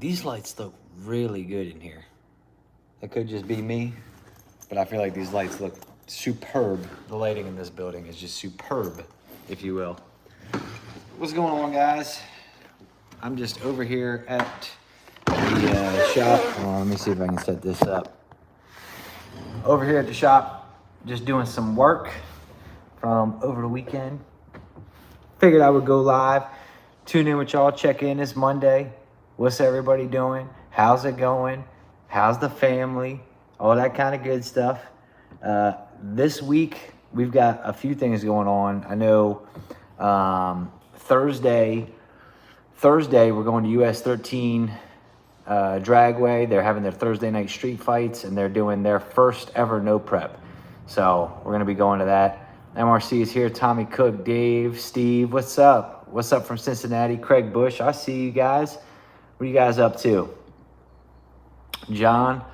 These lights look really good in here. It could just be me, but I feel like these lights look superb. The lighting in this building is just superb, if you will. What's going on, guys? I'm just over here at the shop. Hold on, let me see if I can set this up. Over here at the shop, just doing some work from over the weekend. Figured I would go live, tune in with y'all, check in. It's Monday. What's everybody doing? How's it going? How's the family? All that kind of good stuff. This week, we've got a few things going on. I know Thursday, we're going to US 13 Dragway. They're having their Thursday night street fights, and they're doing their first ever no prep. So we're going to be going to that. MRC is here. Tommy Cook, Dave, Steve, what's up? What's up from Cincinnati? Craig Bush, I see you guys. What are you guys up to? John,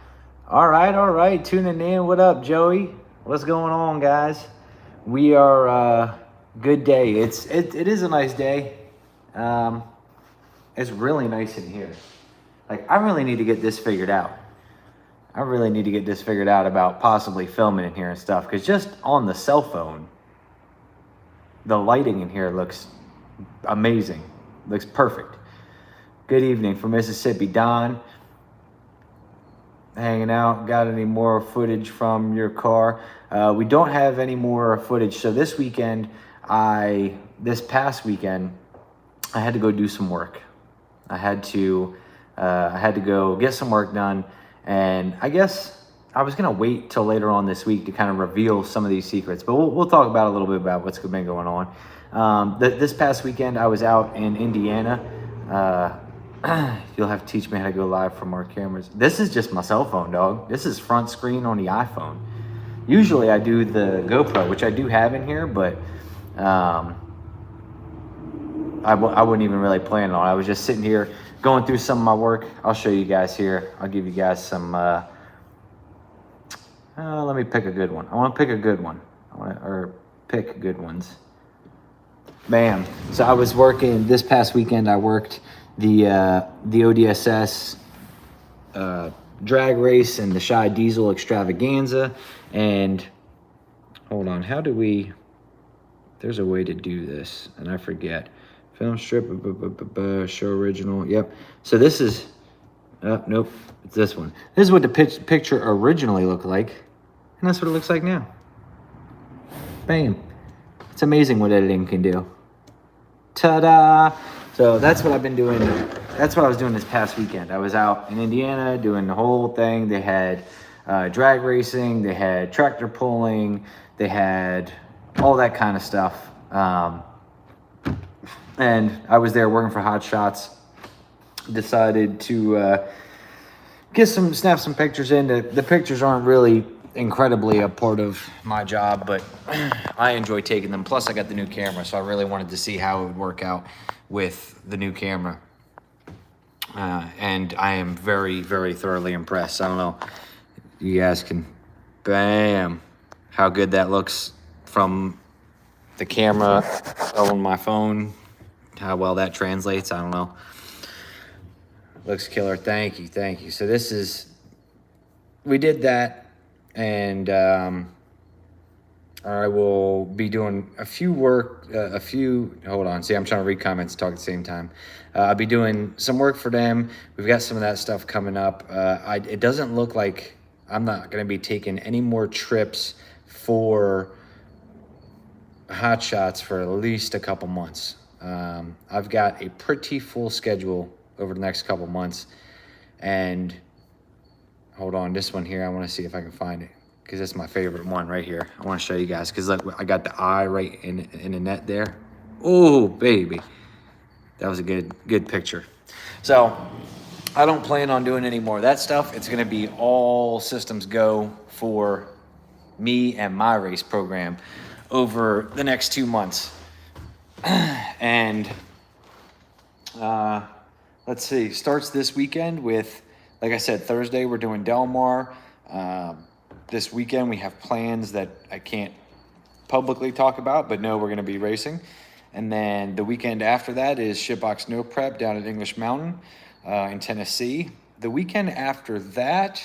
all right, tuning in. What up, Joey? What's going on, guys? We are good day. It is a nice day. It's really nice in here. Like, I really need to get this figured out. I really need to get this figured out about possibly filming in here and stuff, because just on the cell phone, the lighting in here looks amazing. Looks perfect. Good evening from Mississippi. Don, hanging out. Got any more footage from your car? We don't have any more footage. So this past weekend, I had to go do some work. I had to go get some work done. And I guess I was going to wait till later on this week to kind of reveal some of these secrets. But we'll talk about a little bit about what's been going on. This past weekend, I was out in Indiana. You'll have to teach me how to go live from our cameras. This is just my cell phone, dog. This is front screen on the iPhone. Usually I do the GoPro, which I do have in here, but I wouldn't even really plan on it. I was just sitting here going through some of my work. I'll show you guys here. I'll give you guys some, let me pick a good one. I want to pick a good one. Pick good ones. Bam. So I was working this past weekend. I worked the ODSS drag race and the Shy Diesel extravaganza. And hold on, there's a way to do this, and I forget. Film strip, show original. Yep. So this is, nope, it's this one. This is what the picture originally looked like, and that's what it looks like now. Bam. It's amazing what editing can do. Ta-da! So that's what I've been doing. That's what I was doing this past weekend. I was out in Indiana doing the whole thing. They had drag racing. They had tractor pulling. They had all that kind of stuff. And I was there working for Hot Shots. Decided to snap some pictures in. The pictures aren't really incredibly a part of my job, but I enjoy taking them. Plus, I got the new camera, so I really wanted to see how it would work out with the new camera. And I am very, very thoroughly impressed. I don't know. You guys can, bam, how good that looks from the camera on my phone. How well that translates, I don't know. Looks killer. Thank you. So we did that, and I will be doing hold on. See, I'm trying to read comments and talk at the same time. I'll be doing some work for them. We've got some of that stuff coming up. It doesn't look like I'm not going to be taking any more trips for Hot Shots for at least a couple months. I've got a pretty full schedule over the next couple months, and hold on, this one here, I want to see if I can find it, because it's my favorite one right here. I want to show you guys, because look, I got the eye right in the net there. Oh, baby. That was a good picture. So I don't plan on doing any more of that stuff. It's going to be all systems go for me and my race program over the next 2 months. And let's see, starts this weekend with, like I said, Thursday we're doing Del Mar. This weekend we have plans that I can't publicly talk about, but no, we're going to be racing. And then the weekend after that is Shitbox No Prep down at English Mountain. in Tennessee. The weekend after that,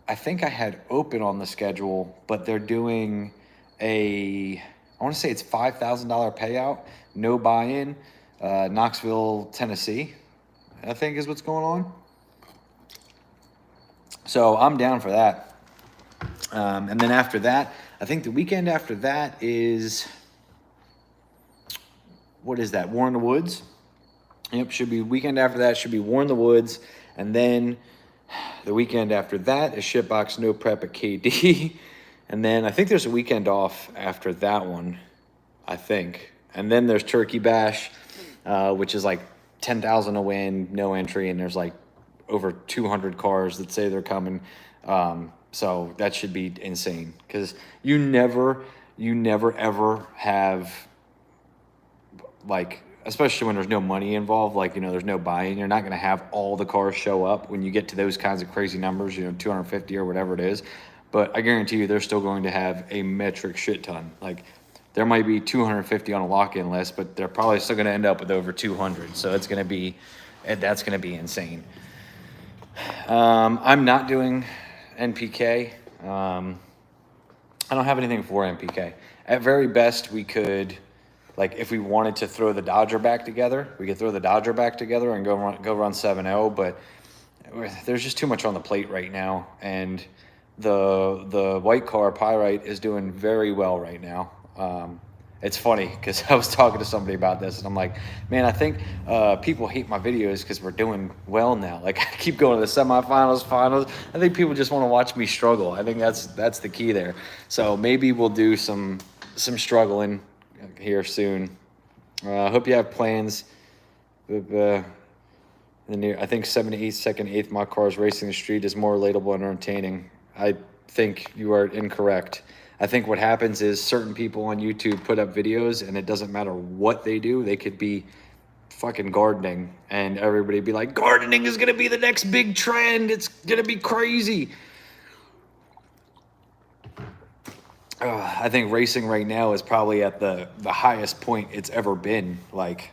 I think I had open on the schedule, but they're doing I want to say it's $5,000 payout, no buy-in, Knoxville, Tennessee, I think is what's going on. So I'm down for that. And then after that, I think the weekend after that is, what is that? War in the Woods. Yep, should be weekend after that, should be War in the Woods. And then the weekend after that is Shitbox No Prep at KD. And then I think there's a weekend off after that one, I think. And then there's Turkey Bash, which is like 10,000 to win, no entry, and there's like over 200 cars that say they're coming. So that should be insane, because you never ever have, like, especially when there's no money involved, like, you know, there's no buy-in, you're not going to have all the cars show up when you get to those kinds of crazy numbers, you know, 250 or whatever it is. But I guarantee you they're still going to have a metric shit ton. Like, there might be 250 on a lock-in list, but they're probably still going to end up with over 200. So that's going to be insane. I'm not doing NPK. I don't have anything for NPK. At very best, we could, like, if we wanted to throw the Dodger back together, we could throw the Dodger back together and go run 7-0. But there's just too much on the plate right now, and the white car Pyrite is doing very well right now. It's funny because I was talking to somebody about this, and I'm like, man, I think people hate my videos because we're doing well now. Like, I keep going to the semifinals, finals. I think people just want to watch me struggle. I think that's the key there. So maybe we'll do some struggling here soon. I hope you have plans. I think 7 to 8 second, 8th mock cars racing the street is more relatable and entertaining. I think you are incorrect. I think what happens is certain people on YouTube put up videos, and it doesn't matter what they do. They could be fucking gardening, and everybody be like, gardening is going to be the next big trend. It's going to be crazy. I think racing right now is probably at the highest point it's ever been. Like,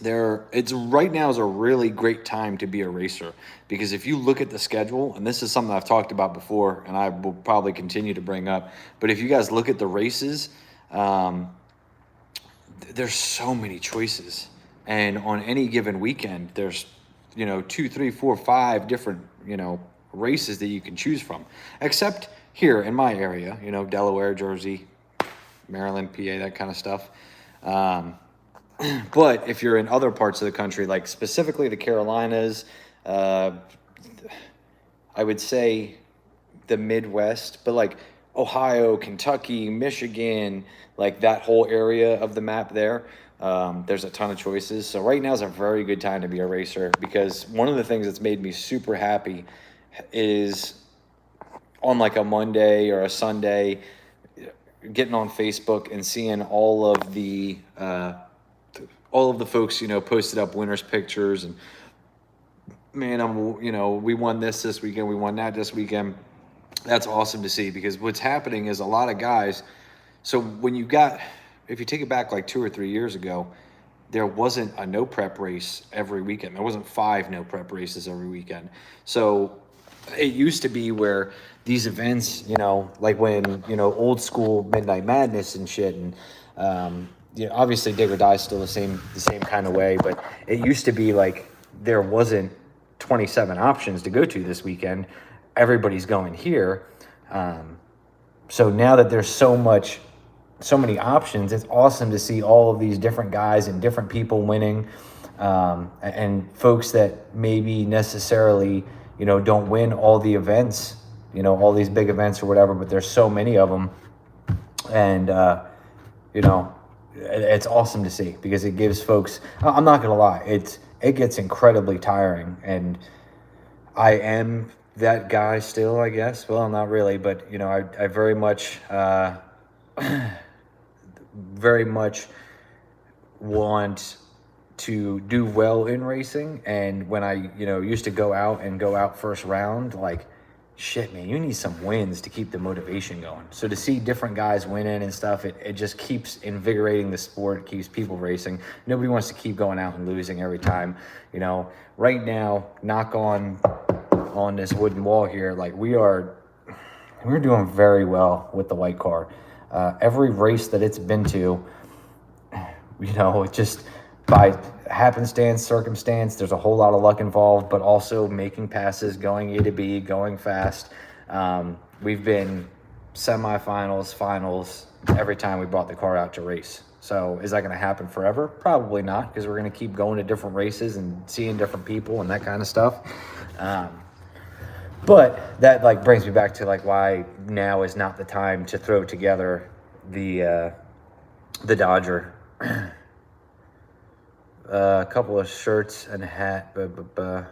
right now is a really great time to be a racer, because if you look at the schedule, and this is something I've talked about before and I will probably continue to bring up, but if you guys look at the races, there's so many choices, and on any given weekend there's 2, 3, 4, 5 different races that you can choose from, except here in my area, Delaware, Jersey, Maryland, PA, that kind of stuff. But if you're in other parts of the country, like specifically the Carolinas, I would say the Midwest, but like Ohio, Kentucky, Michigan, like that whole area of the map there, there's a ton of choices. So right now is a very good time to be a racer, because one of the things that's made me super happy is on like a Monday or a Sunday, getting on Facebook and seeing all of the folks, posted up winners pictures, and man, we won this weekend, we won that this weekend. That's awesome to see, because what's happening is a lot of guys. So if you take it back like 2 or 3 years ago, there wasn't a no prep race every weekend. There wasn't 5 no prep races every weekend. So it used to be where these events, like when, old school Midnight Madness and shit, and obviously Dig or Die is still the same kind of way, but it used to be like there wasn't 27 options to go to this weekend. Everybody's going here. So now that there's so many options, it's awesome to see all of these different guys and different people winning, and folks that maybe necessarily, don't win all the events, all these big events or whatever, but there's so many of them. And, it's awesome to see, because it gives folks, I'm not going to lie, it gets incredibly tiring, and I am that guy still, I guess. Well, not really, but I very much want to do well in racing. And when I used to go out first round, like shit, man, you need some wins to keep the motivation going. So to see different guys winning and stuff, it just keeps invigorating the sport, keeps people racing. Nobody wants to keep going out and losing every time. You know, right now, knock on this wooden wall here, like we're doing very well with the white car. Every race that it's been to, you know, it just by happenstance, circumstance, there's a whole lot of luck involved, but also making passes, going A to B, going fast. We've been semifinals, finals every time we brought the car out to race. So is that going to happen forever? Probably not, because we're going to keep going to different races and seeing different people and that kind of stuff. But that like brings me back to like why now is not the time to throw together the Dodger. A couple of shirts and a hat. The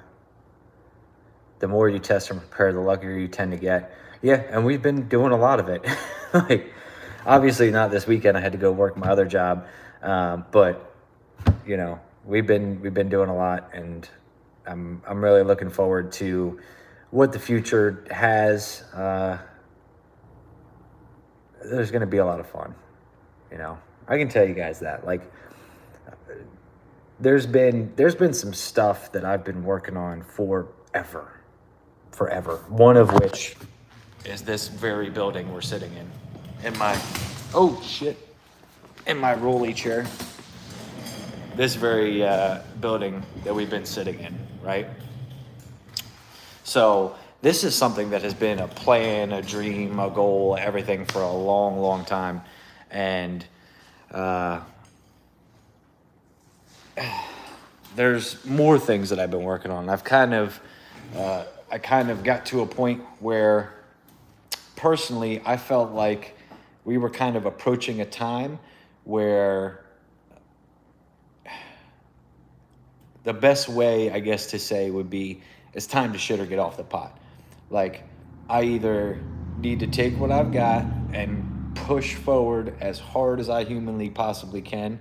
more you test and prepare, the luckier you tend to get. Yeah, and we've been doing a lot of it. Like, obviously not this weekend. I had to go work my other job, but you know, we've been doing a lot, and I'm really looking forward to what the future has. There's going to be a lot of fun. You know, I can tell you guys that. Like, there's been some stuff that I've been working on forever. One of which is this very building we're sitting in my in my rolly chair. This very building that we've been sitting in, right? So this is something that has been a plan, a dream, a goal, everything for a long, long time, and there's more things that I've been working on. I kind of got to a point where personally I felt like we were kind of approaching a time where the best way, I guess, to say would be it's time to shit or get off the pot. Like, I either need to take what I've got and push forward as hard as I humanly possibly can,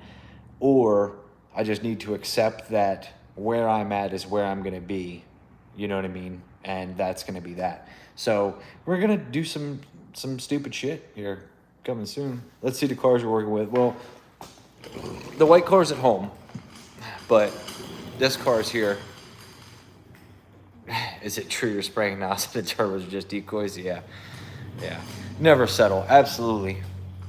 or I just need to accept that where I'm at is where I'm going to be. You know what I mean? And that's going to be that. So we're going to do some stupid shit here coming soon. Let's see the cars we're working with. Well, the white car's at home, but this car's here. Is it true you're spraying nozzle? The turbos are just decoys? Yeah. Never settle. Absolutely.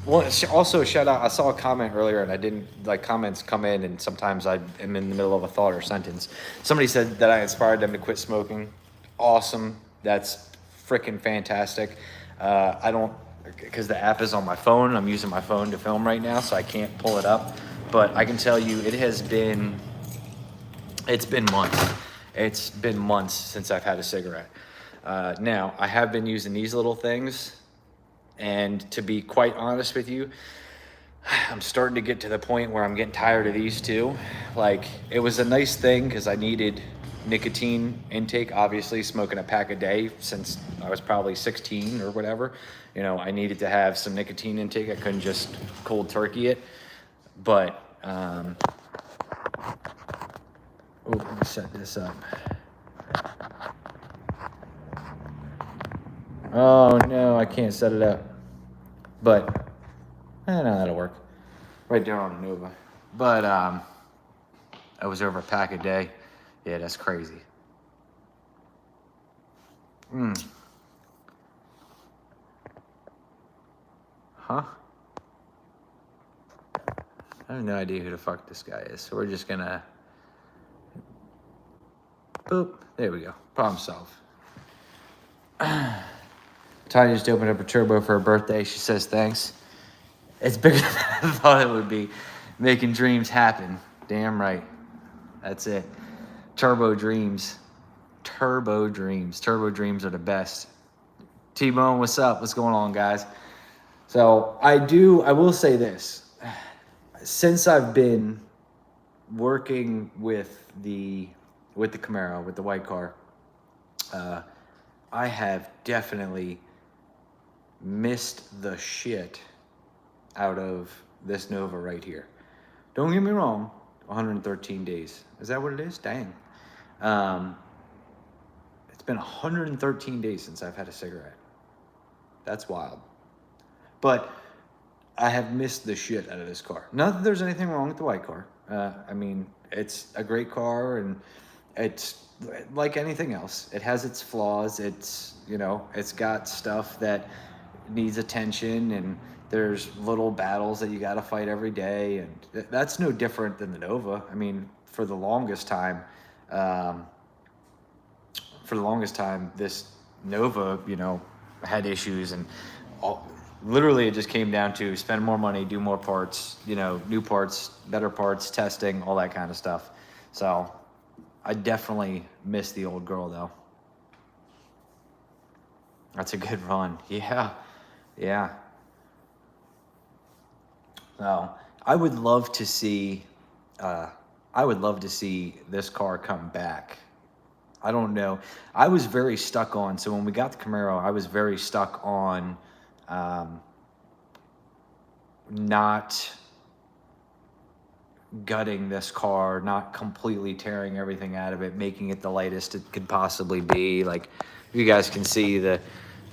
Well, also shout out. I saw a comment earlier, and I didn't like comments come in, and sometimes I am in the middle of a thought or sentence. Somebody said that I inspired them to quit smoking. Awesome. That's freaking fantastic. I don't, because the app is on my phone. I'm using my phone to film right now, so I can't pull it up. But I can tell you, it's been months. It's been months since I've had a cigarette. Now, I have been using these little things, and to be quite honest with you, I'm starting to get to the point where I'm getting tired of these too. Like, it was a nice thing because I needed nicotine intake, obviously, smoking a pack a day since I was probably 16 or whatever. You know, I needed to have some nicotine intake. I couldn't just cold turkey it. But, let me set this up. Oh no, I can't set it up. But, no, that'll work. Right there on Nova. But, I was over a pack a day. Yeah, that's crazy. Huh? I have no idea who the fuck this guy is. So we're just gonna, boop, there we go. Problem solved. Tanya just opened up a turbo for her birthday. She says thanks. It's bigger than I thought it would be. Making dreams happen. Damn right. That's it. Turbo dreams. Turbo dreams. Turbo dreams are the best. T-Bone, what's up? What's going on, guys? So I will say this. Since I've been working with the Camaro, with the white car, I have definitely missed the shit out of this Nova right here. Don't get me wrong, 113 days. Is that what it is? Dang. It's been 113 days since I've had a cigarette. That's wild. But I have missed the shit out of this car. Not that there's anything wrong with the white car. I mean, it's a great car, and it's like anything else. It has its flaws. It's, you know, it's got stuff that needs attention, and there's little battles that you got to fight every day, and that's no different than the Nova. I mean, for the longest time, this Nova, you know, had issues, and literally it just came down to spend more money, do more parts, you know, new parts, better parts, testing, all that kind of stuff. So I definitely miss the old girl, though. That's a good run. Yeah. So I would love to see this car come back. I don't know. I was very stuck on, so when we got the Camaro, I was very stuck on not gutting this car, not completely tearing everything out of it, making it the lightest it could possibly be. Like, you guys can see the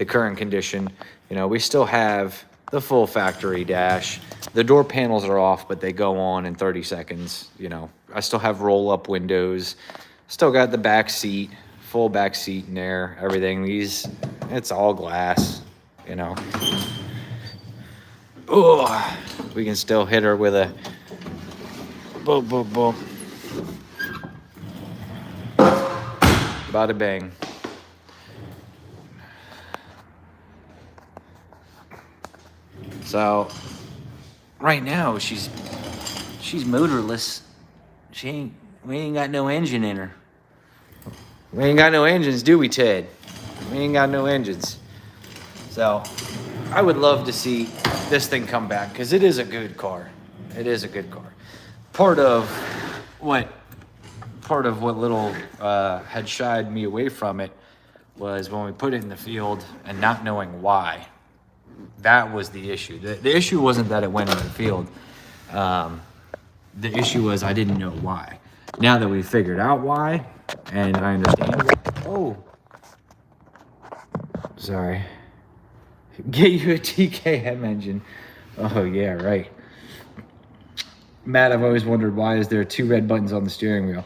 current condition. You know, we still have the full factory dash. The door panels are off, but they go on in 30 seconds. You know, I still have roll-up windows. Still got the back seat, full back seat in there, everything. It's all glass, you know. Oh, we can still hit her with a boom, boom, boom. Bada bang. So right now she's motorless. We ain't got no engine in her. We ain't got no engines, do we, Ted? We ain't got no engines. So I would love to see this thing come back, because it is a good car. It is a good car. Part of what little had shied me away from it was when we put it in the field and not knowing why. That was the issue. The issue wasn't that it went in the field. The issue was I didn't know why. Now that we've figured out why, and I understand why. Oh, sorry. Get you a TKM engine. Oh yeah, right. Matt, I've always wondered, why is there 2 red buttons on the steering wheel?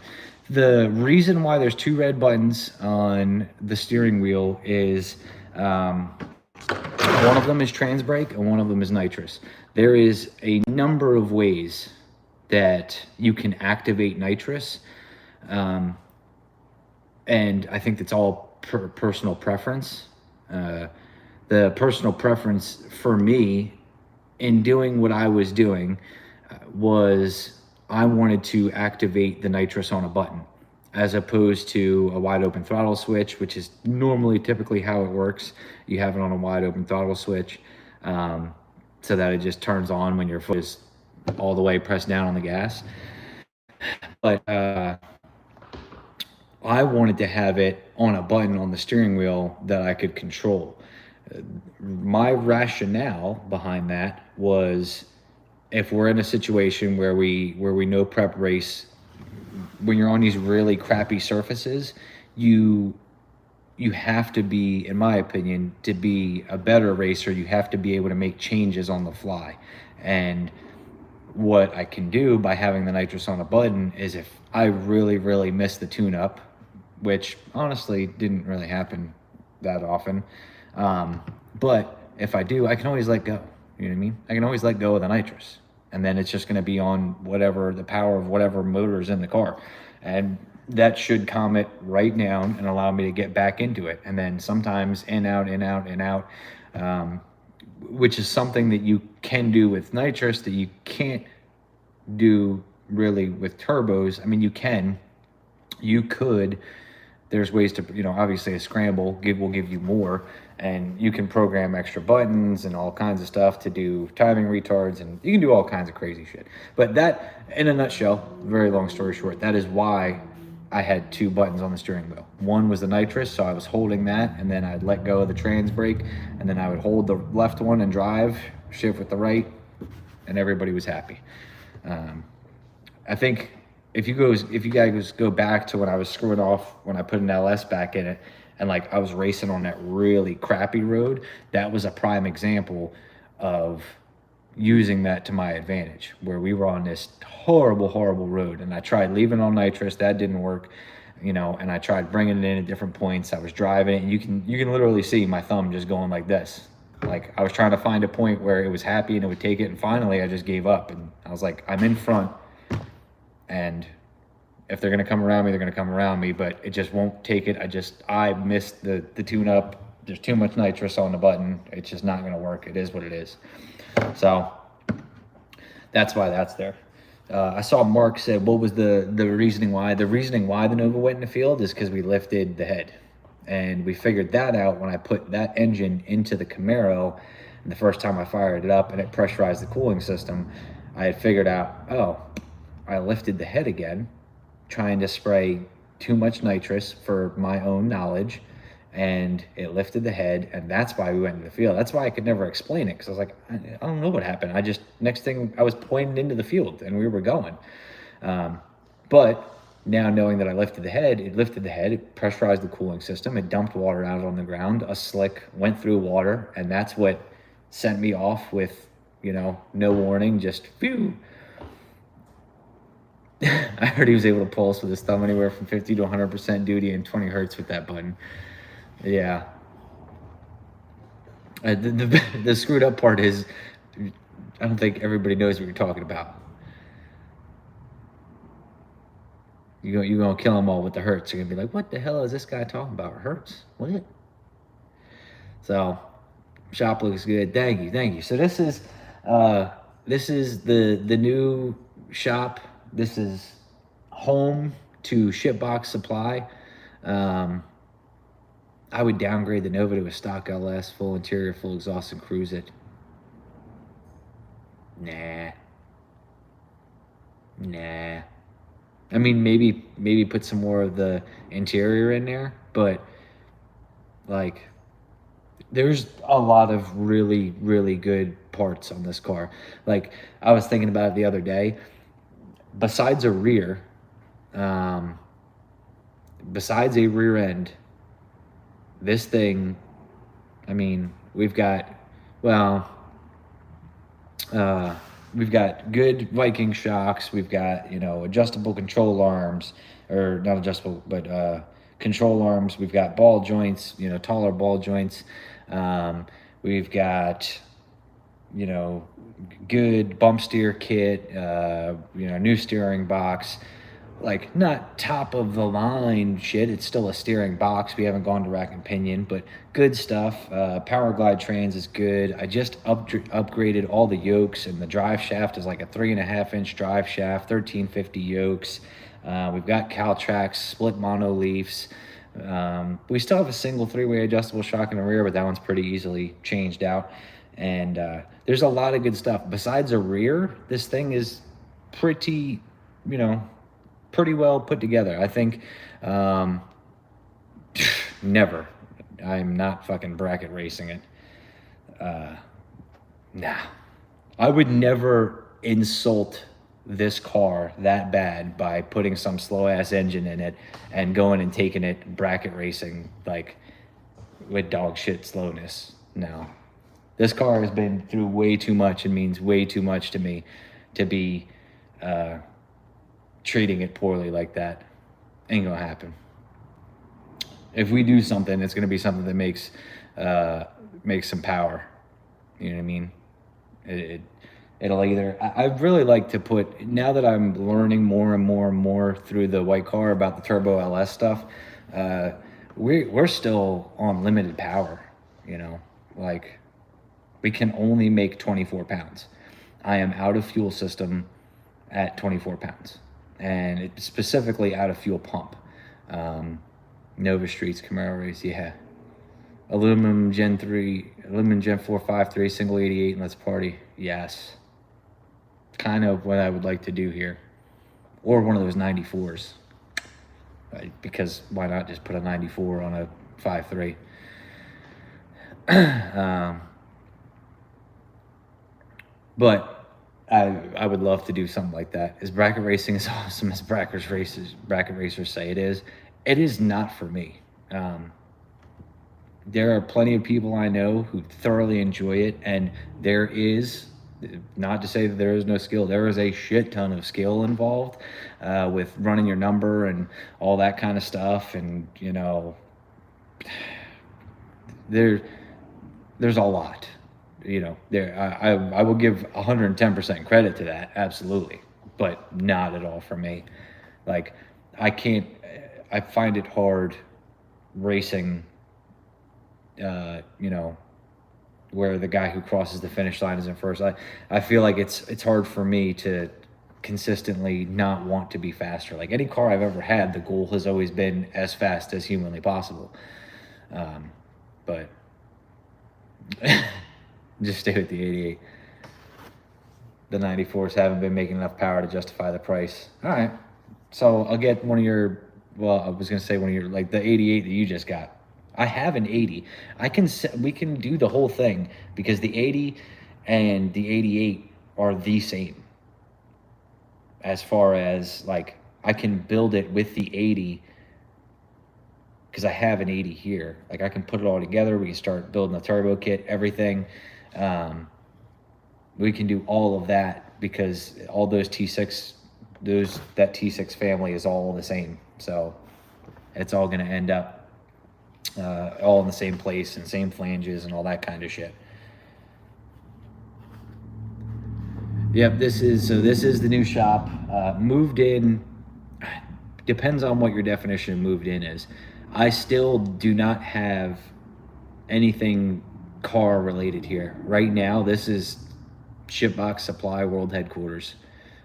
The reason why there's 2 red buttons on the steering wheel is one of them is trans brake and one of them is nitrous. There is a number of ways that you can activate nitrous, and I think that's all personal preference. The personal preference for me in doing what I was doing was I wanted to activate the nitrous on a button, as opposed to a wide open throttle switch, which is normally typically how it works. You have it on a wide open throttle switch, so that it just turns on when your foot is all the way pressed down on the gas. But I wanted to have it on a button on the steering wheel that I could control. My rationale behind that was, if we're in a situation where we know prep race, when you're on these really crappy surfaces, you have to be, in my opinion, to be a better racer, you have to be able to make changes on the fly. And what I can do by having the nitrous on a button is, if I really, really miss the tune-up, which honestly didn't really happen that often, but if I do, I can always let go. You know what I mean? I can always let go of the nitrous, and then it's just going to be on whatever the power of whatever motor is in the car, and that should calm it right down and allow me to get back into it. And then sometimes in, out, in, out, in, out, which is something that you can do with nitrous that you can't do really with turbos. I mean, you could, there's ways to, you know, obviously a scramble will give you more, and you can program extra buttons and all kinds of stuff to do timing retards, and you can do all kinds of crazy shit. But that, in a nutshell, very long story short, that is why I had 2 buttons on the steering wheel. One was the nitrous, so I was holding that, and then I'd let go of the trans brake, and then I would hold the left one and drive, shift with the right, and everybody was happy. I think if you guys go back to when I was screwing off when I put an LS back in it, and like I was racing on that really crappy road, that was a prime example of using that to my advantage, where we were on this horrible road, and I tried leaving on nitrous, that didn't work, and I tried bringing it in at different points. I was driving it, and you can literally see my thumb just going like this. Like I was trying to find a point where it was happy and it would take it, and finally I just gave up, and I was like, I'm in front, and if they're gonna come around me, they're gonna come around me, but it just won't take it. I missed the tune up. There's too much nitrous on the button. It's just not gonna work. It is what it is. So that's why that's there. I saw Mark said, what was the reasoning why? The reasoning why the Nova went in the field is because we lifted the head. And we figured that out when I put that engine into the Camaro. And the first time I fired it up and it pressurized the cooling system, I had figured out, oh, I lifted the head again, trying to spray too much nitrous for my own knowledge, and it lifted the head, and that's why we went into the field. That's why I could never explain it, because I was like, I don't know what happened. Next thing, I was pointing into the field, and we were going. But now knowing that I lifted the head, it pressurized the cooling system, it dumped water out on the ground, a slick went through water, and that's what sent me off with, no warning, just phew. I heard he was able to pulse with his thumb anywhere from 50 to 100% duty and 20 hertz with that button. Yeah. The screwed up part is, I don't think everybody knows what you're talking about. You're going to kill them all with the hertz. You're going to be like, what the hell is this guy talking about? Hertz? What? So, shop looks good. Thank you. So this is the new shop. This is home to Shipbox Supply. I would downgrade the Nova to a stock LS, full interior, full exhaust, and cruise it. Nah. I mean, maybe put some more of the interior in there, but like, there's a lot of really good parts on this car. Like, I was thinking about it the other day. Besides a rear end, this thing, I mean, we've got good Viking shocks. We've got, adjustable control arms, or not adjustable, but control arms. We've got ball joints, taller ball joints. We've got, good bump steer kit, new steering box. Like, not top of the line shit. It's still a steering box. We haven't gone to rack and pinion, but good stuff. Power Glide Trans is good. I just upgraded all the yokes, and the drive shaft is like a 3.5-inch drive shaft, 1350 yokes. We've got Caltrax split mono leafs. We still have a single 3-way adjustable shock in the rear, but that one's pretty easily changed out. And there's a lot of good stuff. Besides a rear, this thing is pretty, pretty well put together. I think never. I'm not fucking bracket racing it. Nah. I would never insult this car that bad by putting some slow ass engine in it and going and taking it bracket racing like with dog shit slowness. No. This car has been through way too much and means way too much to me to be treating it poorly like that. Ain't gonna happen. If we do something, it's gonna be something that makes some power. You know what I mean? It'll either. I'd really like to put, now that I'm learning more and more through the white car about the turbo LS stuff, we're still on limited power. Like, we can only make 24 pounds. I am out of fuel system at 24 pounds. And it's specifically out of fuel pump. Nova Streets, Camaro race, yeah. Aluminum Gen 453, single 88, and let's party. Yes. Kind of what I would like to do here. Or one of those 94s. Because why not just put a 94 on a 5.3? But I would love to do something like that. As bracket racing as awesome as bracket racers say it is not for me. There are plenty of people I know who thoroughly enjoy it, and there is, not to say that there is no skill, there is a shit ton of skill involved with running your number and all that kind of stuff. And there's a lot. I will give 110% credit to that, absolutely, but not at all for me. Like, I find it hard racing, where the guy who crosses the finish line is in first. I feel like it's hard for me to consistently not want to be faster. Like, any car I've ever had, the goal has always been as fast as humanly possible. But just stay with the 88. The 94s haven't been making enough power to justify the price. All right. So I'll get one of your, well, I was going to say one of your, like the 88 that you just got. I have an 80. We can do the whole thing because the 80 and the 88 are the same. As far as, like, I can build it with the 80 because I have an 80 here. Like, I can put it all together. We can start building a turbo kit, everything. We can do all of that because all those T6, that T6 family is all the same. So it's all going to end up all in the same place and same flanges and all that kind of shit. Yep, this is the new shop. Moved in, depends on what your definition of moved in is. I still do not have anything car related here. Right now, this is Shipbox Supply World Headquarters.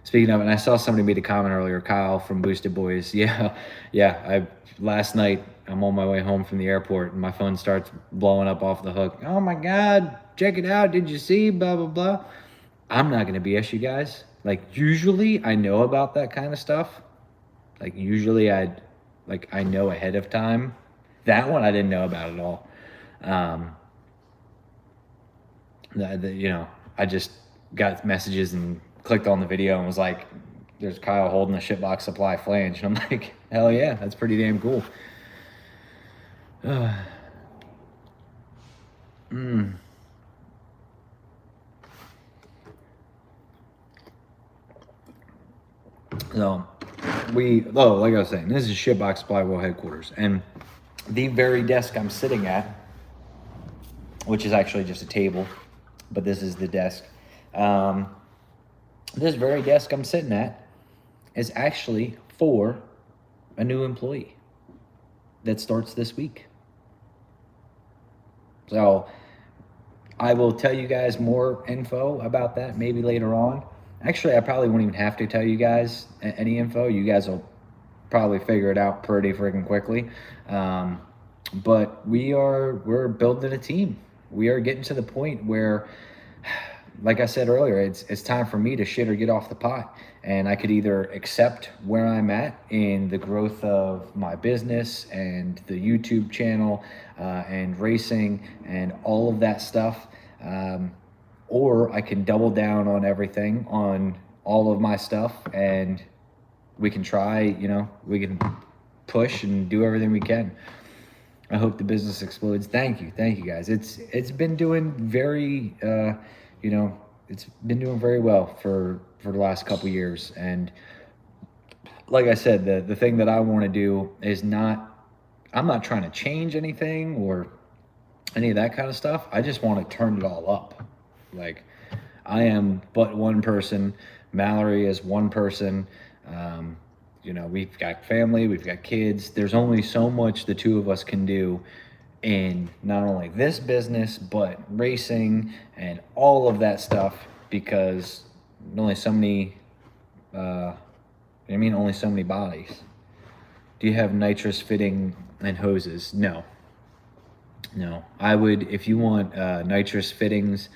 Speaking of, and I saw somebody made a comment earlier, Kyle from Boosted Boys. Yeah. Last night, I'm on my way home from the airport, and my phone starts blowing up off the hook. Oh my God, check it out. Did you see? Blah, blah, blah. I'm not going to BS you guys. Like, usually I know about that kind of stuff. Like, usually I know ahead of time. That one I didn't know about at all. I just got messages and clicked on the video and was like, there's Kyle holding a Shipbox Supply flange. And I'm like, hell yeah, that's pretty damn cool. So like I was saying, this is Shipbox Supply World Headquarters. And the very desk I'm sitting at, which is actually just a table, but this is the desk. This very desk I'm sitting at is actually for a new employee that starts this week. So I will tell you guys more info about that maybe later on. Actually, I probably won't even have to tell you guys any info. You guys will probably figure it out pretty freaking quickly. But we're building a team. We are getting to the point where, like I said earlier, it's time for me to shit or get off the pot. And I could either accept where I'm at in the growth of my business and the YouTube channel and racing and all of that stuff, or I can double down on everything, on all of my stuff, and we can try, we can push and do everything we can. I hope the business explodes. Thank you guys. It's been doing very, it's been doing very well for the last couple years. And like I said, the thing that I want to do is I'm not trying to change anything or any of that kind of stuff. I just want to turn it all up. Like, I am but one person. Mallory is one person. We've got family, we've got kids. There's only so much the two of us can do in not only this business, but racing and all of that stuff, because only so many, only so many bodies. Do you have nitrous fitting and hoses? No. I would, if you want nitrous fittings,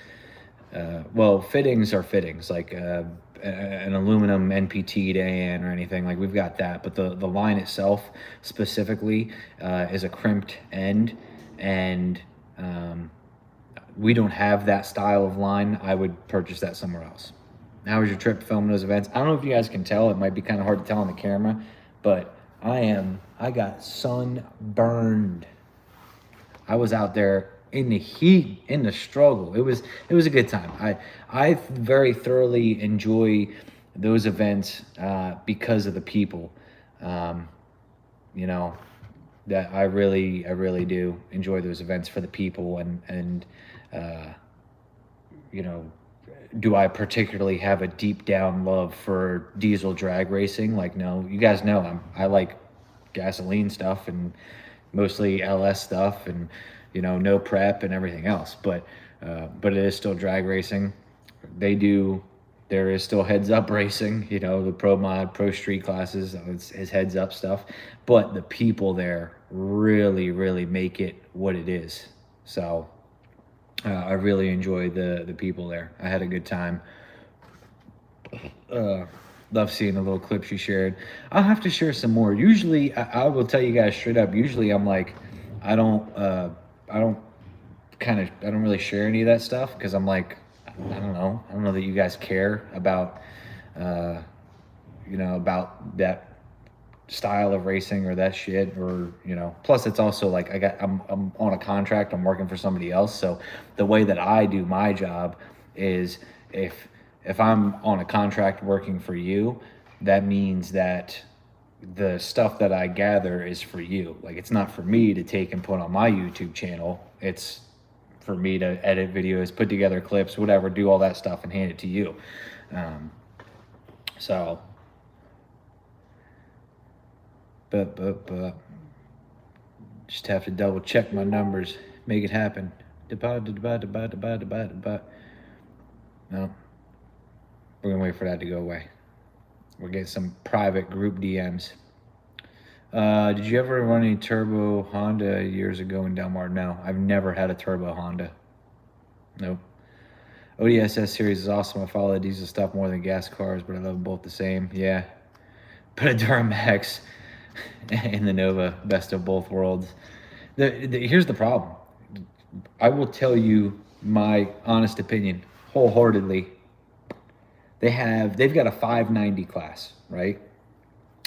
fittings are fittings, like an aluminum NPT to AN or anything, like we've got that. But the line itself specifically is a crimped end, and we don't have that style of line. I would purchase that somewhere else. How was your trip filming those events? I don't know if you guys can tell. It might be kind of hard to tell on the camera, but I got sunburned. I was out there in the heat, in the struggle. It was a good time. I very thoroughly enjoy those events because of the people. Um, you know, that I really do enjoy those events for the people and uh, you know, do I particularly have a deep down love for diesel drag racing? Like, no, you guys know I like gasoline stuff and mostly LS stuff and, no prep and everything else. But it is still drag racing. There is still heads up racing, the pro mod, pro street classes, is heads up stuff. But the people there really, really make it what it is. So, I really enjoy the people there. I had a good time. Love seeing the little clips you shared. I'll have to share some more. Usually, I will tell you guys straight up. Usually, I'm like, I don't really share any of that stuff because I'm like, I don't know that you guys care about, about that style of racing or that shit, or plus it's also like I'm on a contract, I'm working for somebody else, so the way that I do my job is if I'm on a contract working for you, that means that the stuff that I gather is for you. Like, it's not for me to take and put on my YouTube channel. It's for me to edit videos, put together clips, whatever, do all that stuff and hand it to you. So But just have to double check my numbers, make it happen. No, we're gonna wait for that to go away. We're getting some private group DMs. Did you ever run any turbo Honda years ago in Del Mar? No, I've never had a turbo Honda. Nope. ODSS series is awesome. I follow the diesel stuff more than gas cars, but I love them both the same. Yeah. But a Duramax in the Nova, best of both worlds. Here's the problem. I will tell you my honest opinion, wholeheartedly. They've got a 590 class, right?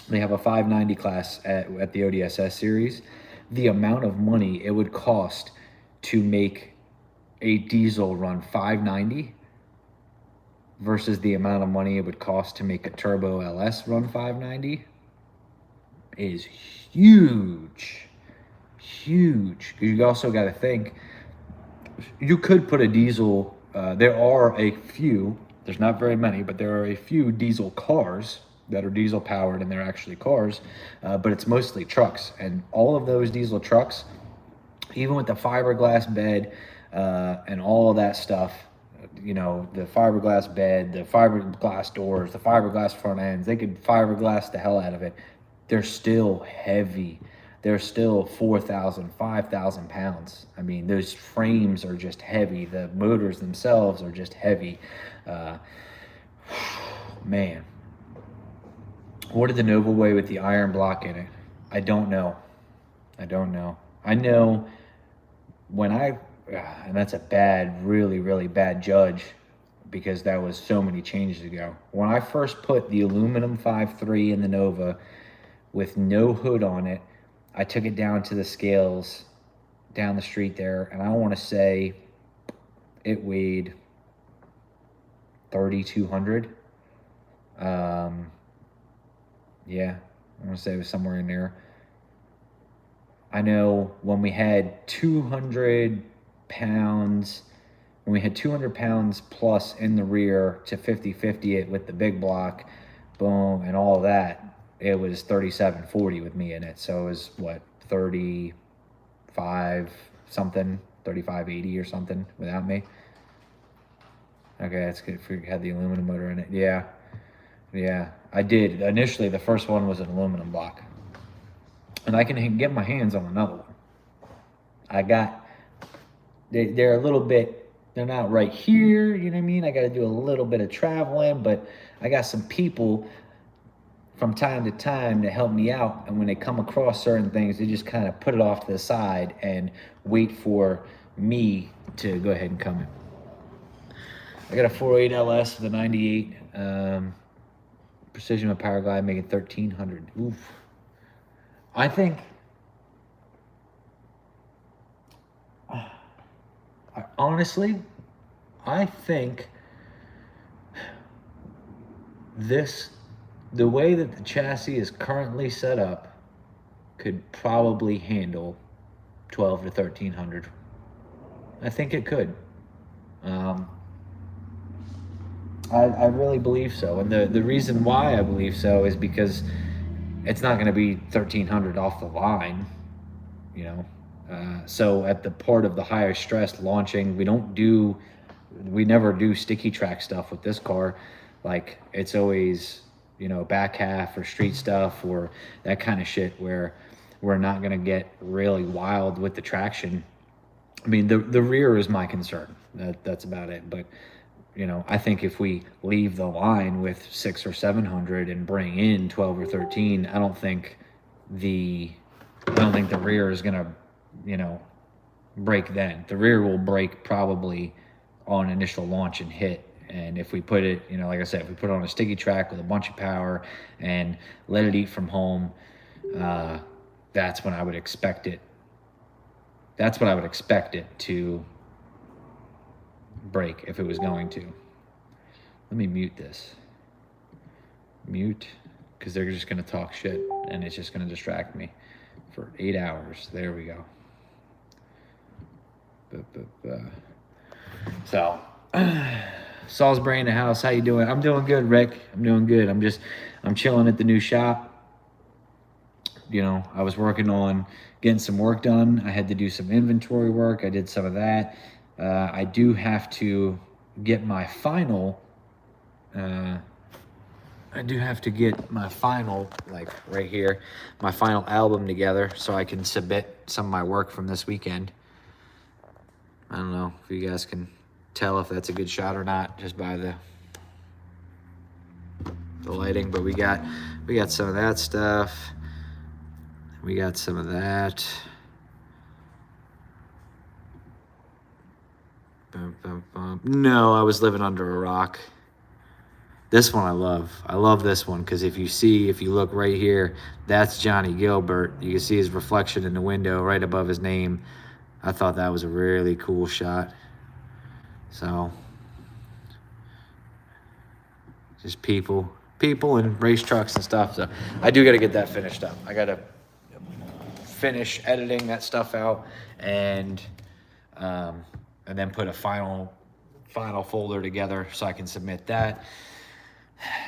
They have a 590 class at the ODSS series. The amount of money it would cost to make a diesel run 590 versus the amount of money it would cost to make a turbo LS run 590 is huge. You also got to think, you could put a diesel, there are a few, there's not very many, but there are a few diesel cars that are diesel powered and they're actually cars, but it's mostly trucks. And all of those diesel trucks, even with the fiberglass bed and all of that stuff, the fiberglass bed, the fiberglass doors, the fiberglass front ends, they could fiberglass the hell out of it. They're still heavy. They're still 4,000, 5,000 pounds. I mean, those frames are just heavy. The motors themselves are just heavy. Man. What did the Nova weigh with the iron block in it? I don't know. I know when and that's a really, really bad judge, because that was so many changes ago. When I first put the aluminum 5.3 in the Nova with no hood on it, I took it down to the scales down the street there, and I want to say it weighed 3,200. Yeah, I want to say it was somewhere in there. I know when we had 200 pounds, plus in the rear to 50-50 it with the big block, boom, and all of that, it was 3740 with me in it. So it was what, 35 something, 3580 or something without me. Okay, that's good if we had the aluminum motor in it. Yeah, I did. Initially, the first one was an aluminum block. And I can get my hands on another one. They're a little bit, they're not right here, you know what I mean? I got to do a little bit of traveling, but I got some people from time to time to help me out. And when they come across certain things, they just kind of put it off to the side and wait for me to go ahead and come in. I got a 4.8 LS with a 98 Precision with Power Glide making 1,300. Oof. I think. Honestly, I think the way that the chassis is currently set up, could probably handle 12 to 1,300. I think it could. I really believe so. And the reason why I believe so is because it's not going to be 1,300 off the line, you know. So at the part of the higher stress launching, we never do sticky track stuff with this car. Like, it's always, back half or street stuff or that kind of shit where we're not going to get really wild with the traction. I mean, the rear is my concern. That's about it. But, I think if we leave the line with 600 or 700 and bring in 12 or 13, I don't think the rear is going to, break then. The rear will break probably on initial launch and hit. And if we put it, like I said, if we put it on a sticky track with a bunch of power and let it eat from home, that's when I would expect it. That's what I would expect it to break if it was going to. Let me mute this. Mute, because they're just going to talk shit and it's just going to distract me for 8 hours. There we go. So, Salisbury in the house. How you doing? I'm doing good, Rick. I'm doing good. I'm chilling at the new shop. I was working on getting some work done. I had to do some inventory work. I did some of that. I do have to get my final. Like right here, my final album together so I can submit some of my work from this weekend. I don't know if you guys can tell if that's a good shot or not just by the lighting, but we got some of that stuff. We got some of that. Bum, bum, bum. No, I was living under a rock. This one I love. I love this one because if you look right here, that's Johnny Gilbert. You can see his reflection in the window right above his name. I thought that was a really cool shot. So, just people and race trucks and stuff. So I do got to get that finished up. I got to finish editing that stuff out and then put a final folder together so I can submit that.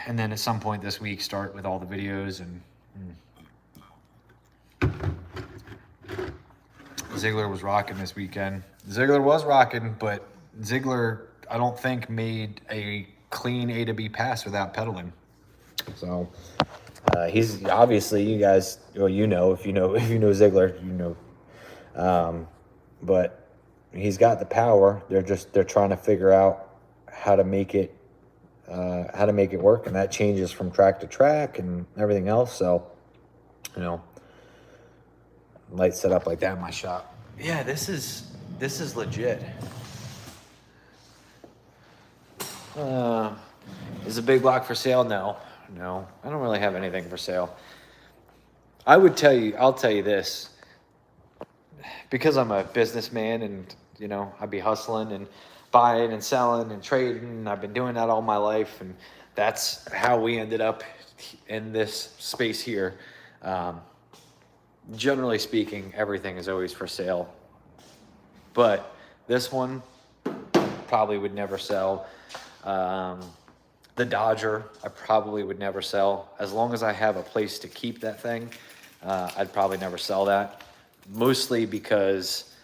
And then at some point this week, start with all the videos and Ziegler was rocking this weekend. Ziegler was rocking, but Ziegler, I don't think, made a clean A to B pass without pedaling. So he's obviously, you guys, well, if you know Ziegler, but he's got the power. They're trying to figure out how to make it work, and that changes from track to track and everything else. So, lights set up like that in my shop. Yeah, this is legit. Is a big block for sale? No, I don't really have anything for sale. I'll tell you this, because I'm a businessman and, I'd be hustling and buying and selling and trading, and I've been doing that all my life, and that's how we ended up in this space here. Generally speaking, everything is always for sale, but this one probably would never sell. The Dodger, I probably would never sell. As long as I have a place to keep that thing, I'd probably never sell that. Mostly because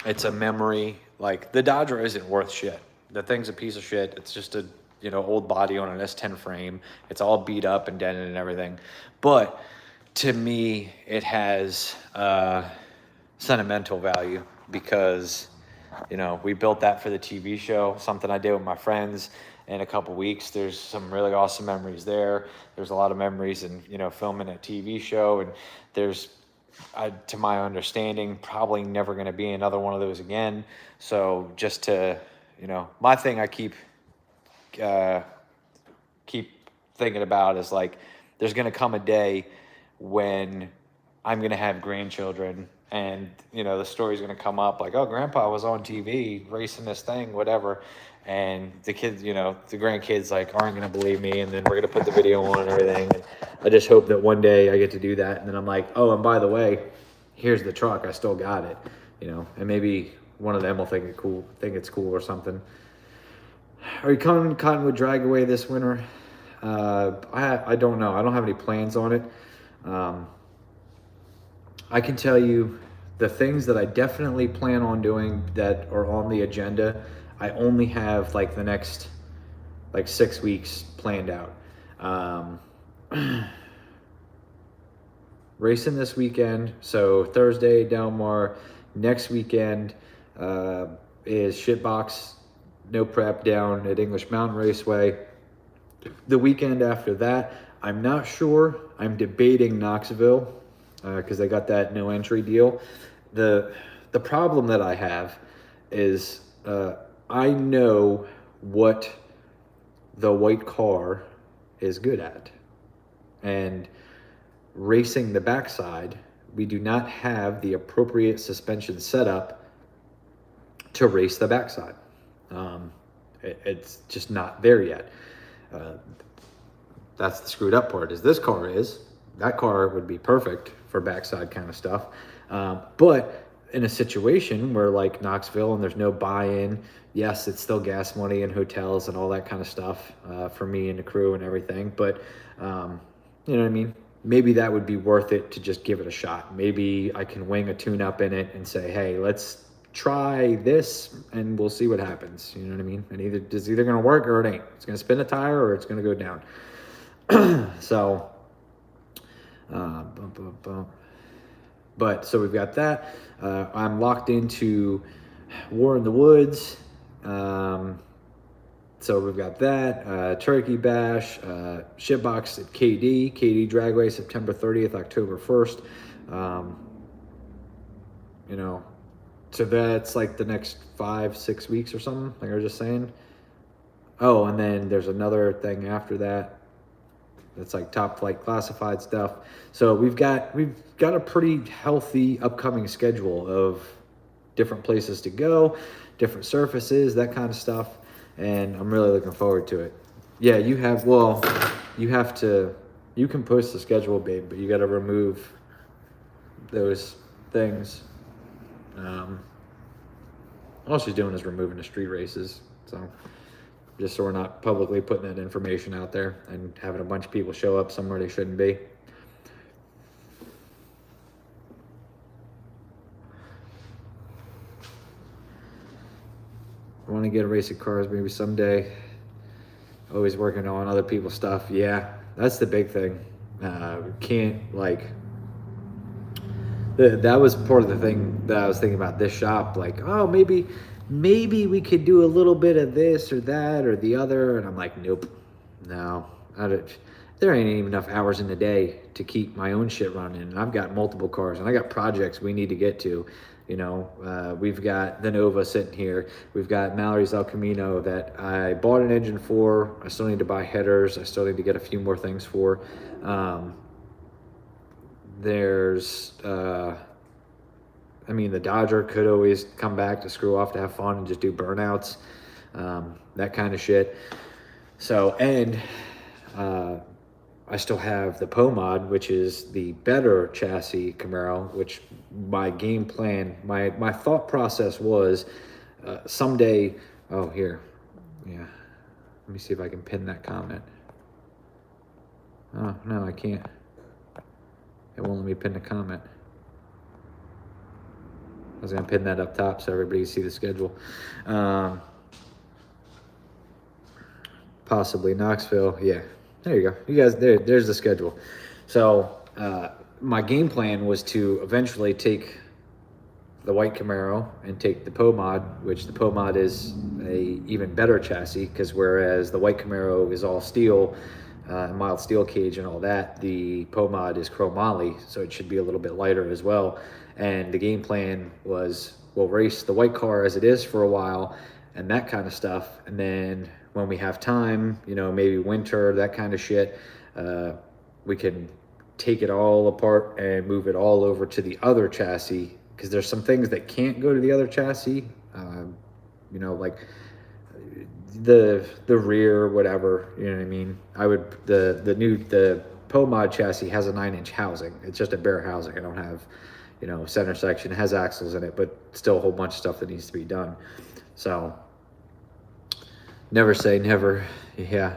it's a memory. Like, the Dodger isn't worth shit. The thing's a piece of shit. It's just a, old body on an S10 frame. It's all beat up and dented and everything. But to me, it has sentimental value because, we built that for the TV show, something I did with my friends in a couple weeks. There's some really awesome memories there. There's a lot of memories in, filming a TV show, and there's, to my understanding, probably never going to be another one of those again. So just to, my thing, I keep keep thinking about is like, there's gonna come a day when I'm gonna have grandchildren, and the story's gonna come up like, oh, Grandpa was on TV racing this thing, whatever, and the kids, the grandkids like aren't gonna believe me, and then we're gonna put the video on and everything. And I just hope that one day I get to do that, and then I'm like, oh, and by the way, here's the truck, I still got it, and maybe one of them will think it's cool or something. Are you coming Cottonwood Dragaway this winter? I don't know. I don't have any plans on it. I can tell you the things that I definitely plan on doing that are on the agenda. I only have like the next 6 weeks planned out. Racing this weekend. So Thursday, Del Mar. Next weekend is Shitbox No Prep down at English Mountain Raceway. The weekend after that, I'm not sure. I'm debating Knoxville because they got that no entry deal. The problem that I have is I know what the white car is good at. And racing the backside, we do not have the appropriate suspension setup to race the backside. It's just not there yet. That's the screwed up part. That car would be perfect for backside kind of stuff. But in a situation where like Knoxville and there's no buy-in, yes, it's still gas money and hotels and all that kind of stuff for me and the crew and everything. But you know what I mean? Maybe that would be worth it to just give it a shot. Maybe I can wing a tune-up in it and say, hey, let's try this and we'll see what happens. You know what I mean? And it's either going to work or it ain't. It's going to spin a tire or it's going to go down. So, so we've got that. I'm locked into War in the Woods. So we've got that, Turkey Bash, Shitbox at KD Dragway, September 30th, October 1st. So that's like the next 5-6 weeks or something, like I was just saying. Oh, and then there's another thing after that. That's like top flight classified stuff. So we've got a pretty healthy upcoming schedule of different places to go, different surfaces, that kind of stuff. And I'm really looking forward to it. Yeah, you can post the schedule, babe, but you got to remove those things. All she's doing is removing the street races. So just so we're not publicly putting that information out there and having a bunch of people show up somewhere they shouldn't be. I want to get a race of cars maybe someday. Always working on other people's stuff. Yeah, that's the big thing. That was part of the thing that I was thinking about this shop. Like, oh, maybe we could do a little bit of this or that or the other. And I'm like, nope, no. There ain't even enough hours in the day to keep my own shit running. And I've got multiple cars and I got projects we need to get to. We've got the Nova sitting here. We've got Mallory's El Camino that I bought an engine for. I still need to buy headers. I still need to get a few more things for. There's, the Dodger could always come back to screw off to have fun and just do burnouts, that kind of shit. So, and I still have the POMOD, which is the better chassis Camaro, which my game plan, my thought process was someday, oh, here, yeah. Let me see if I can pin that comment. Oh, no, I can't. It won't let me pin the comment. I was going to pin that up top so everybody can see the schedule. Possibly Knoxville. Yeah, there you go. You guys, there's the schedule. So my game plan was to eventually take the white Camaro and take the POMOD, which the POMOD is a even better chassis, because whereas the white Camaro is all steel, mild steel cage and all that, the POMOD is chromoly, so it should be a little bit lighter as well. And the game plan was, we'll race the white car as it is for a while and that kind of stuff, and then when we have time, you know, maybe winter, that kind of shit, we can take it all apart and move it all over to the other chassis, because there's some things that can't go to the other chassis, you know, like the rear, whatever, you know what I mean. I would, the POMOD chassis has a 9-inch housing. It's just a bare housing. I don't have, you know, center section. It has axles in it, but still a whole bunch of stuff that needs to be done. So never say never. Yeah,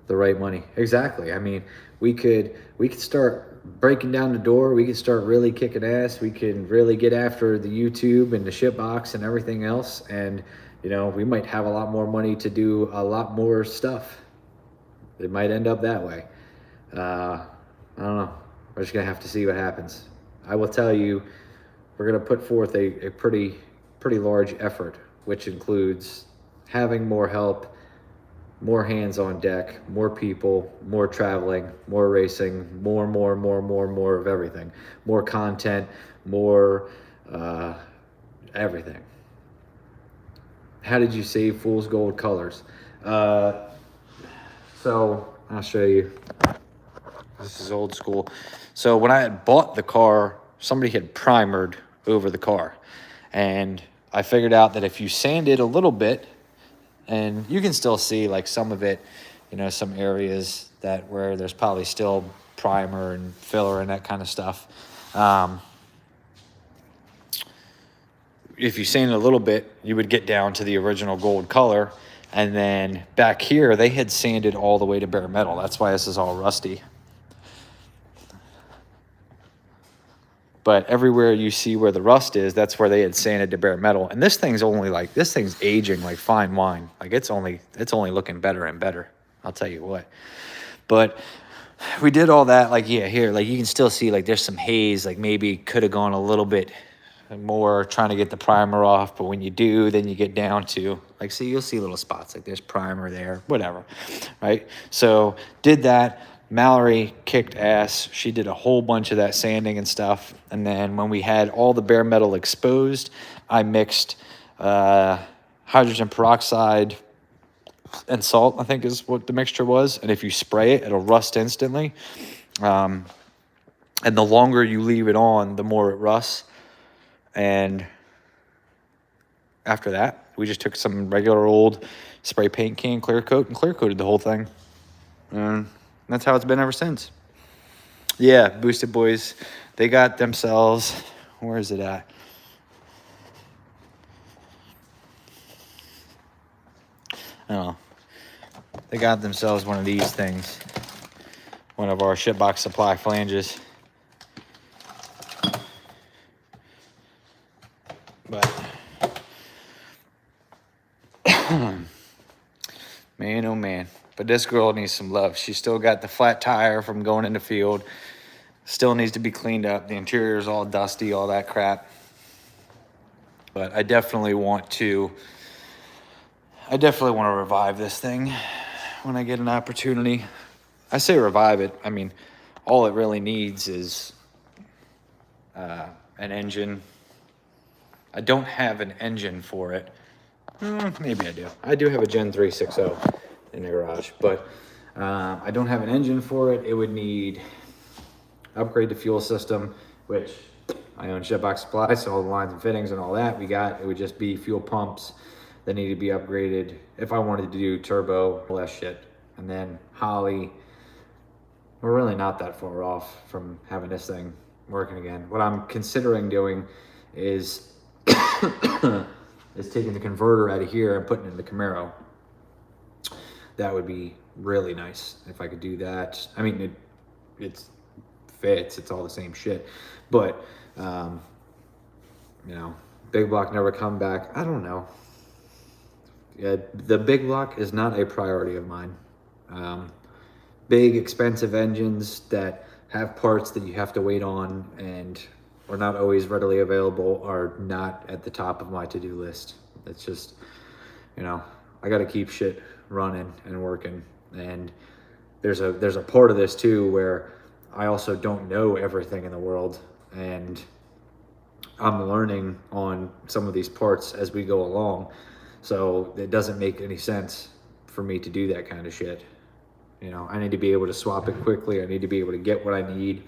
the right money. Exactly. I mean, we could start breaking down the door. We could start really kicking ass. We can really get after the YouTube and the shipbox and everything else. And, you know, we might have a lot more money to do a lot more stuff. It might end up that way. I don't know. We're just going to have to see what happens. I will tell you, we're going to put forth a pretty large effort, which includes having more help, more hands on deck, more people, more traveling, more racing, more of everything, more content, more everything. How did you save fool's gold colors? So I'll show you. This is old school. So when I had bought the car, somebody had primered over the car, and I figured out that if you sand it a little bit, and you can still see like some of it, you know, some areas that where there's probably still primer and filler and that kind of stuff. If you sand it a little bit, you would get down to the original gold color. And then back here, they had sanded all the way to bare metal. That's why this is all rusty. But everywhere you see where the rust is, that's where they had sanded to bare metal. And this thing's aging like fine wine. Like it's only looking better and better. I'll tell you what. But we did all that, like, yeah, here, like you can still see like there's some haze, like maybe could have gone a little bit more trying to get the primer off. But when you do, then you get down to like, see, you'll see little spots like there's primer there, whatever, right? So did that. Mallory kicked ass. She did a whole bunch of that sanding and stuff. And then when we had all the bare metal exposed, I mixed hydrogen peroxide and salt, I think is what the mixture was. And if you spray it, it'll rust instantly. And the longer you leave it on, the more it rusts. And after that, we just took some regular old spray paint can clear coat and clear coated the whole thing. And that's how it's been ever since. Yeah, Boosted Boys, they got themselves, where is it at? I don't know. They got themselves one of these things. One of our shipbox supply flanges. But man, oh man. But this girl needs some love. She still got the flat tire from going in the field. Still needs to be cleaned up. The interior is all dusty, all that crap. But I definitely want to revive this thing when I get an opportunity. I say revive it. I mean, all it really needs is an engine. I don't have an engine for it. Maybe I do. I do have a Gen 360 in the garage, but I don't have an engine for it. It would need upgrade the fuel system, which I own Shipbox Supply, so all the lines and fittings and all that we got. It would just be fuel pumps that need to be upgraded if I wanted to do turbo, all that shit. And then Holly, we're really not that far off from having this thing working again. What I'm considering doing is is taking the converter out of here and putting it in the Camaro. That would be really nice if I could do that. I mean, it fits, it's all the same shit. But, you know, big block never come back. I don't know. Yeah, the big block is not a priority of mine. Big, expensive engines that have parts that you have to wait on and are not always readily available are not at the top of my to-do list. It's just, you know, I got to keep shit running and working. And there's a part of this too where I also don't know everything in the world, and I'm learning on some of these parts as we go along. So it doesn't make any sense for me to do that kind of shit. You know, I need to be able to swap it quickly. I need to be able to get what I need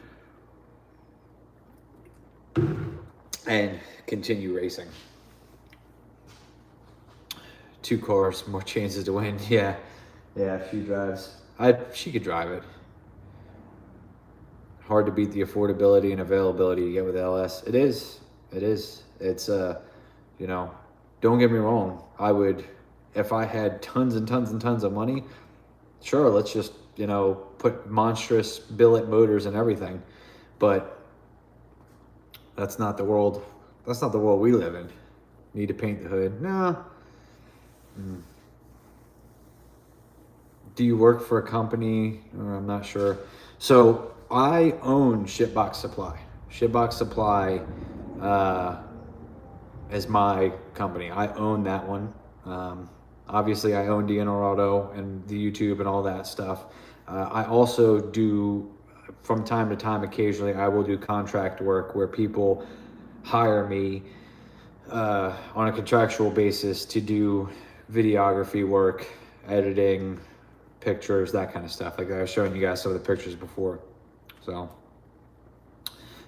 and continue racing. 2 cars, more chances to win. Yeah, she drives. She could drive it. Hard to beat the affordability and availability you get with LS. It is. It's you know, don't get me wrong. I would, if I had tons and tons and tons of money, sure, let's just, you know, put monstrous billet motors and everything. But that's not the world. That's not the world we live in. Need to paint the hood? No. Do you work for a company? I'm not sure. So I own Shipbox Supply. Shipbox Supply is my company. I own that one. Obviously, I own DNR Auto and the YouTube and all that stuff. I also do, from time to time, occasionally, I will do contract work where people hire me on a contractual basis to do videography work, editing, pictures, that kind of stuff. Like I was showing you guys some of the pictures before. So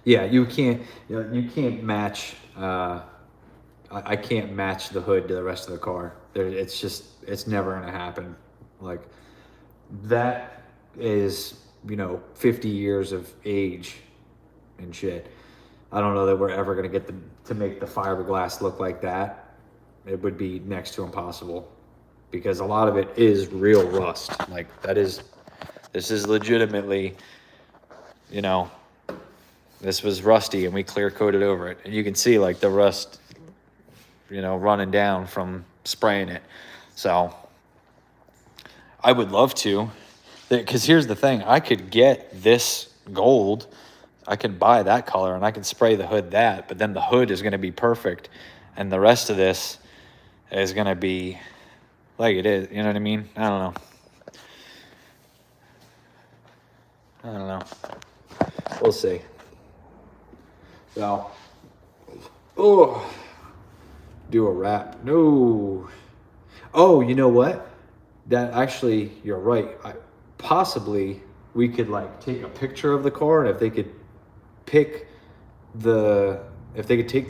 yeah, you can't match. I can't match the hood to the rest of the car. It's never gonna happen. Like that is, you know, 50 years of age and shit. I don't know that we're ever gonna get to make the fiberglass look like that. It would be next to impossible because a lot of it is real rust. Like this is legitimately, you know, this was rusty and we clear coated over it. And you can see like the rust, you know, running down from spraying it. So I would love to, because here's the thing, I could get this gold, I could buy that color and I could spray the hood that, but then the hood is going to be perfect and the rest of this is going to be like it is. You know what I mean? I don't know. We'll see. So, do a wrap. No. Oh, you know what? That actually, you're right. Possibly we could like take a picture of the car, and if they could take the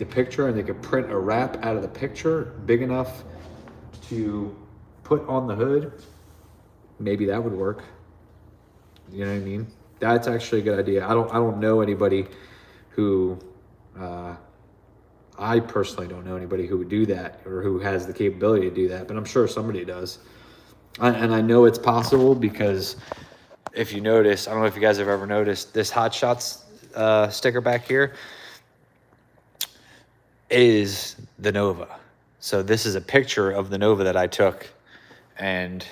picture and they could print a wrap out of the picture big enough to put on the hood, maybe that would work. You know what I mean? That's actually a good idea. I don't know anybody who, I personally don't know anybody who would do that or who has the capability to do that, but I'm sure somebody does. And I know it's possible because if you notice, I don't know if you guys have ever noticed, this Hot Shots sticker back here is the Nova. So this is a picture of the Nova that I took, and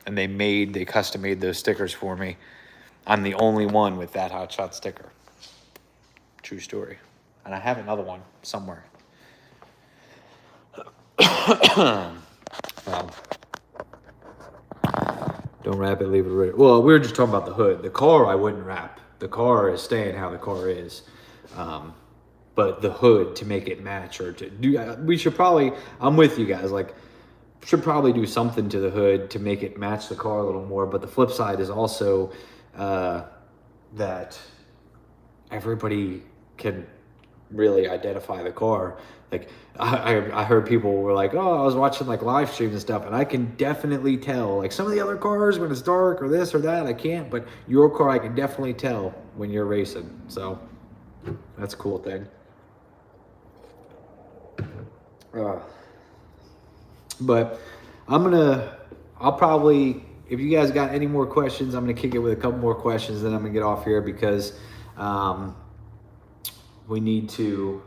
they custom made those stickers for me. I'm the only one with that Hot Shot sticker. True story. And I have another one somewhere. Don't wrap it, leave it ready. Well, we were just talking about the hood. The car I wouldn't wrap. The car is staying how the car is. But the hood, to make it match, or to do, we should probably, I'm with you guys, like, should probably do something to the hood to make it match the car a little more. But the flip side is also that everybody can really identify the car. Like I heard people were like, oh, I was watching like live streams and stuff, and I can definitely tell, like some of the other cars when it's dark or this or that, I can't, but your car I can definitely tell when you're racing. So that's a cool thing. But I'll probably, if you guys got any more questions, I'm gonna kick it with a couple more questions, then I'm gonna get off here because I need to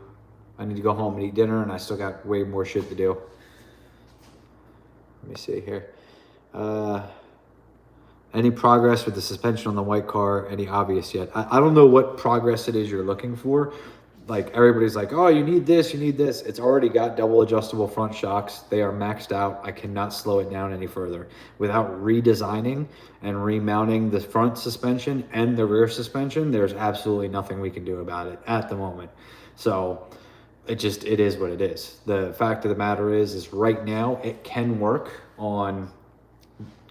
go home and eat dinner, and I still got way more shit to do. Let me see here. Any progress with the suspension on the white car? Any obvious yet? I don't know what progress it is you're looking for. Like everybody's like, oh, you need this, you need this. It's already got double adjustable front shocks. They are maxed out. I cannot slow it down any further. Without redesigning and remounting the front suspension and the rear suspension, there's absolutely nothing we can do about it at the moment. So it is what it is. The fact of the matter is right now it can work on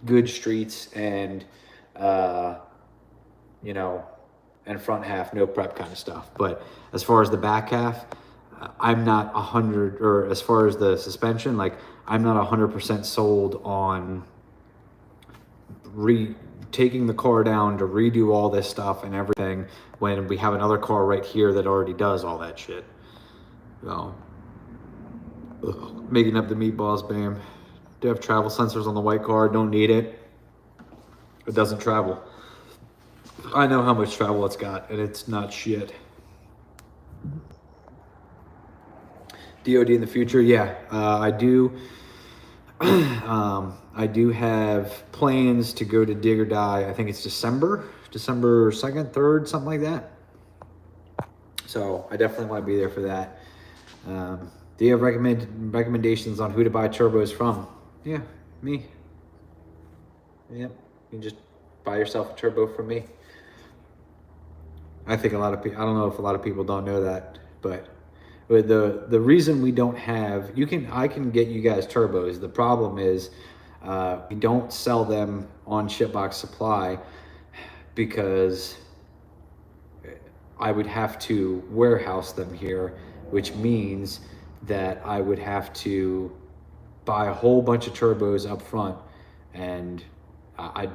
good streets and, you know, and front half, no prep kind of stuff. But as far as the back half, I'm not 100, or as far as the suspension, like I'm not 100% sold on taking the car down to redo all this stuff and everything when we have another car right here that already does all that shit. So, making up the meatballs, bam. Do have travel sensors on the white car, don't need it. It doesn't travel. I know how much travel it's got, and it's not shit. DOD in the future, yeah, I do. I do have plans to go to Dig or Die. I think it's December 2nd, 3rd, something like that. So I definitely want to be there for that. Do you have recommendations on who to buy turbos from? Yeah, me. Yep, you can just buy yourself a turbo from me. I think a lot of people, I don't know if a lot of people don't know that, but the reason we don't have, I can get you guys turbos. The problem is we don't sell them on Shipbox Supply because I would have to warehouse them here, which means that I would have to buy a whole bunch of turbos up front, and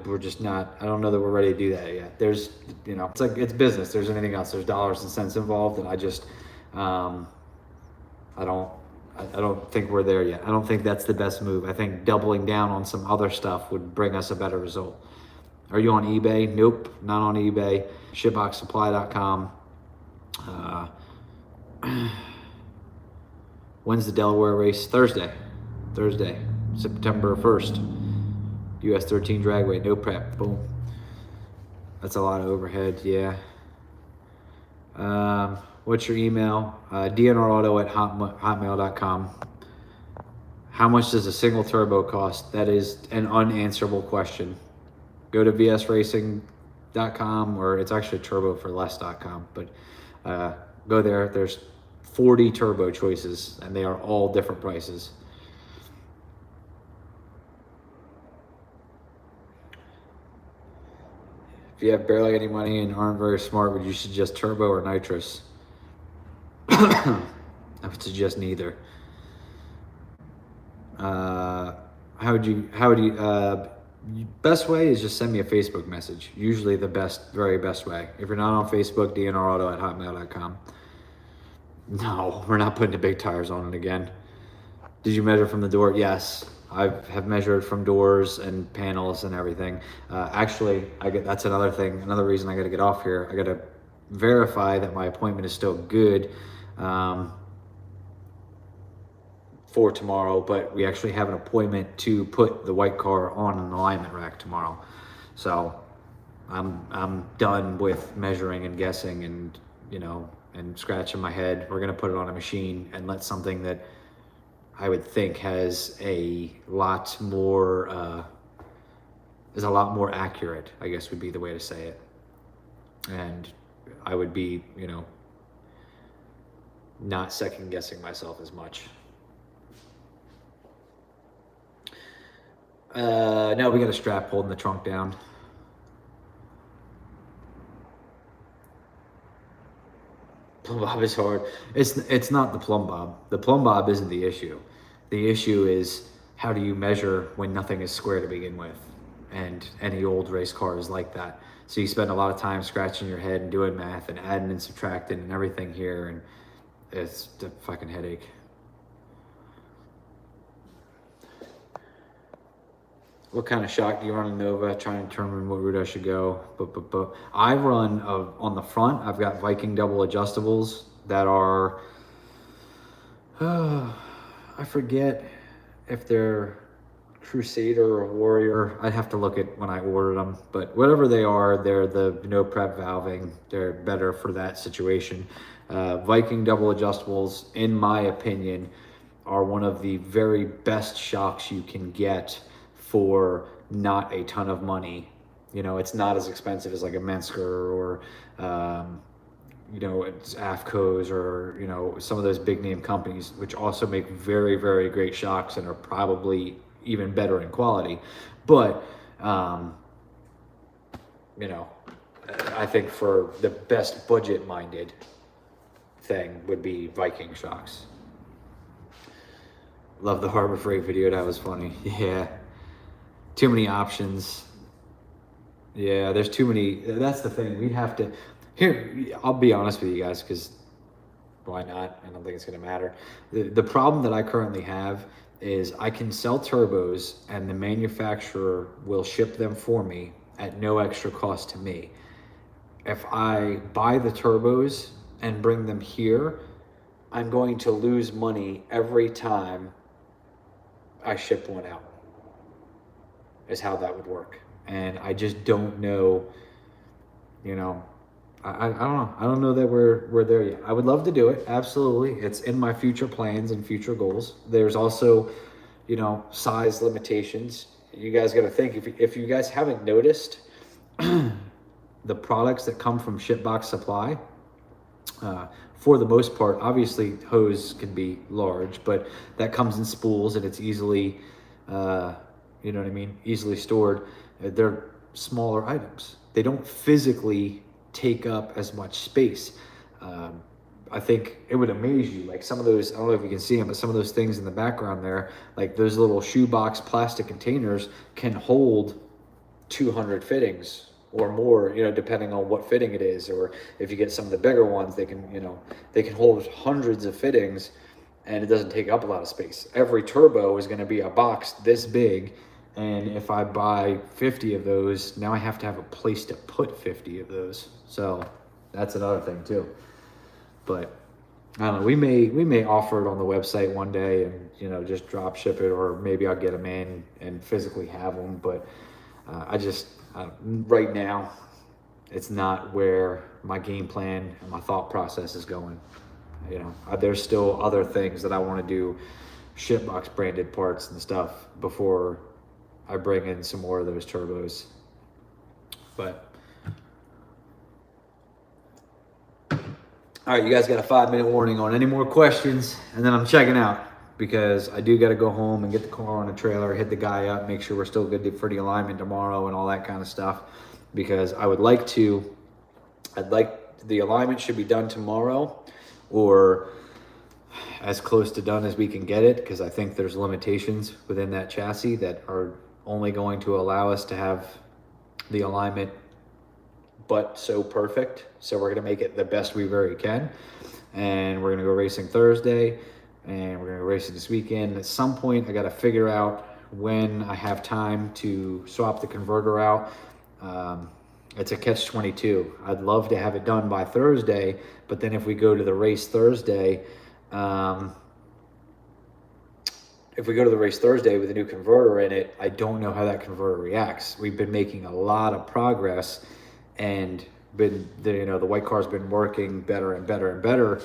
we're just not, I don't know that we're ready to do that yet. There's, you know, it's like, it's business. There's anything else. There's dollars and cents involved, and I just, I don't think we're there yet. I don't think that's the best move. I think doubling down on some other stuff would bring us a better result. Are you on eBay? Nope, not on eBay. Shipboxsupply.com. When's the Delaware race? Thursday, September 1st. US 13 dragway, no prep, boom. That's a lot of overhead, yeah. What's your email? dnrauto@hotmail.com. How much does a single turbo cost? That is an unanswerable question. Go to vsracing.com, or it's actually turboforless.com, but go there. There's 40 turbo choices, and they are all different prices. If you have barely any money and aren't very smart, would you suggest turbo or nitrous? I would suggest neither. Best way is just send me a Facebook message. Usually the very best way. If you're not on Facebook, dnrauto@hotmail.com. No, we're not putting the big tires on it again. Did you measure from the door? Yes. I have measured from doors and panels and everything. Actually, that's another thing. Another reason I got to get off here. I got to verify that my appointment is still good for tomorrow. But we actually have an appointment to put the white car on an alignment rack tomorrow. So I'm done with measuring and guessing and and scratching my head. We're gonna put it on a machine and let something that I would think has a lot more, is a lot more accurate, I guess would be the way to say it. And I would be, not second guessing myself as much. No, we got a strap holding the trunk down. Plumb bob is hard. It's not the plumb bob. The plumb bob isn't the issue. The issue is, how do you measure when nothing is square to begin with? And any old race car is like that. So you spend a lot of time scratching your head and doing math and adding and subtracting and everything here, and it's a fucking headache. What kind of shock do you run in Nova? Trying to determine what route I should go. But I run on the front. I've got Viking double adjustables that are, I forget if they're Crusader or Warrior. I'd have to look at when I ordered them. But whatever they are, they're the no prep valving. They're better for that situation. Viking double adjustables, in my opinion, are one of the very best shocks you can get for not a ton of money. It's not as expensive as like a Mensker or you know, it's AFCOs or, you know, some of those big name companies, which also make very, very great shocks and are probably even better in quality. But, you know, I think for the best budget minded thing would be Viking shocks. Love the Harbor Freight video. That was funny. Yeah. Too many options. Yeah, there's too many. That's the thing. We'd have to. Here, I'll be honest with you guys, because why not? I don't think it's going to matter. The problem that I currently have is I can sell turbos and the manufacturer will ship them for me at no extra cost to me. If I buy the turbos and bring them here, I'm going to lose money every time I ship one out, is how that would work. And I just don't know, you know, I don't know. I don't know that we're there yet. I would love to do it. Absolutely. It's in my future plans and future goals. There's also, you know, size limitations. You guys got to think, if you guys haven't noticed, the products that come from Shipbox Supply, for the most part, obviously hose can be large, but that comes in spools and it's easily, you know what I mean, easily stored. They're smaller items. They don't physically take up as much space. I think it would amaze you, like some of those, I don't know if you can see them, but some of those things in the background there, like those little shoebox plastic containers can hold 200 fittings or more, you know, depending on what fitting it is. Or if you get some of the bigger ones, they can, you know, they can hold hundreds of fittings and it doesn't take up a lot of space. Every turbo is going to be a box this big. And if I buy 50 of those, now I have to have a place to put 50 of those. So that's another thing too. But I don't know, we may offer it on the website one day and, you know, just drop ship it, or maybe I'll get them in and physically have them. But right now, it's not where my game plan and my thought process is going. You know, there's still other things that I want to do, Shipbox branded parts and stuff, before I bring in some more of those turbos. But all right, you guys got a 5-minute warning on any more questions, and then I'm checking out, because I do got to go home and get the car on a trailer, hit the guy up, make sure we're still good for the alignment tomorrow and all that kind of stuff. Because I'd like the alignment should be done tomorrow, or as close to done as we can get it, because I think there's limitations within that chassis that are only going to allow us to have the alignment but so perfect. So we're going to make it the best we very can, and we're going to go racing Thursday, and we're going to go racing this weekend. At some point I got to figure out when I have time to swap the converter out. It's a catch-22. I'd love to have it done by Thursday, but then if we go to the race Thursday, with a new converter in it, I don't know how that converter reacts. We've been making a lot of progress, and the white car's been working better and better and better.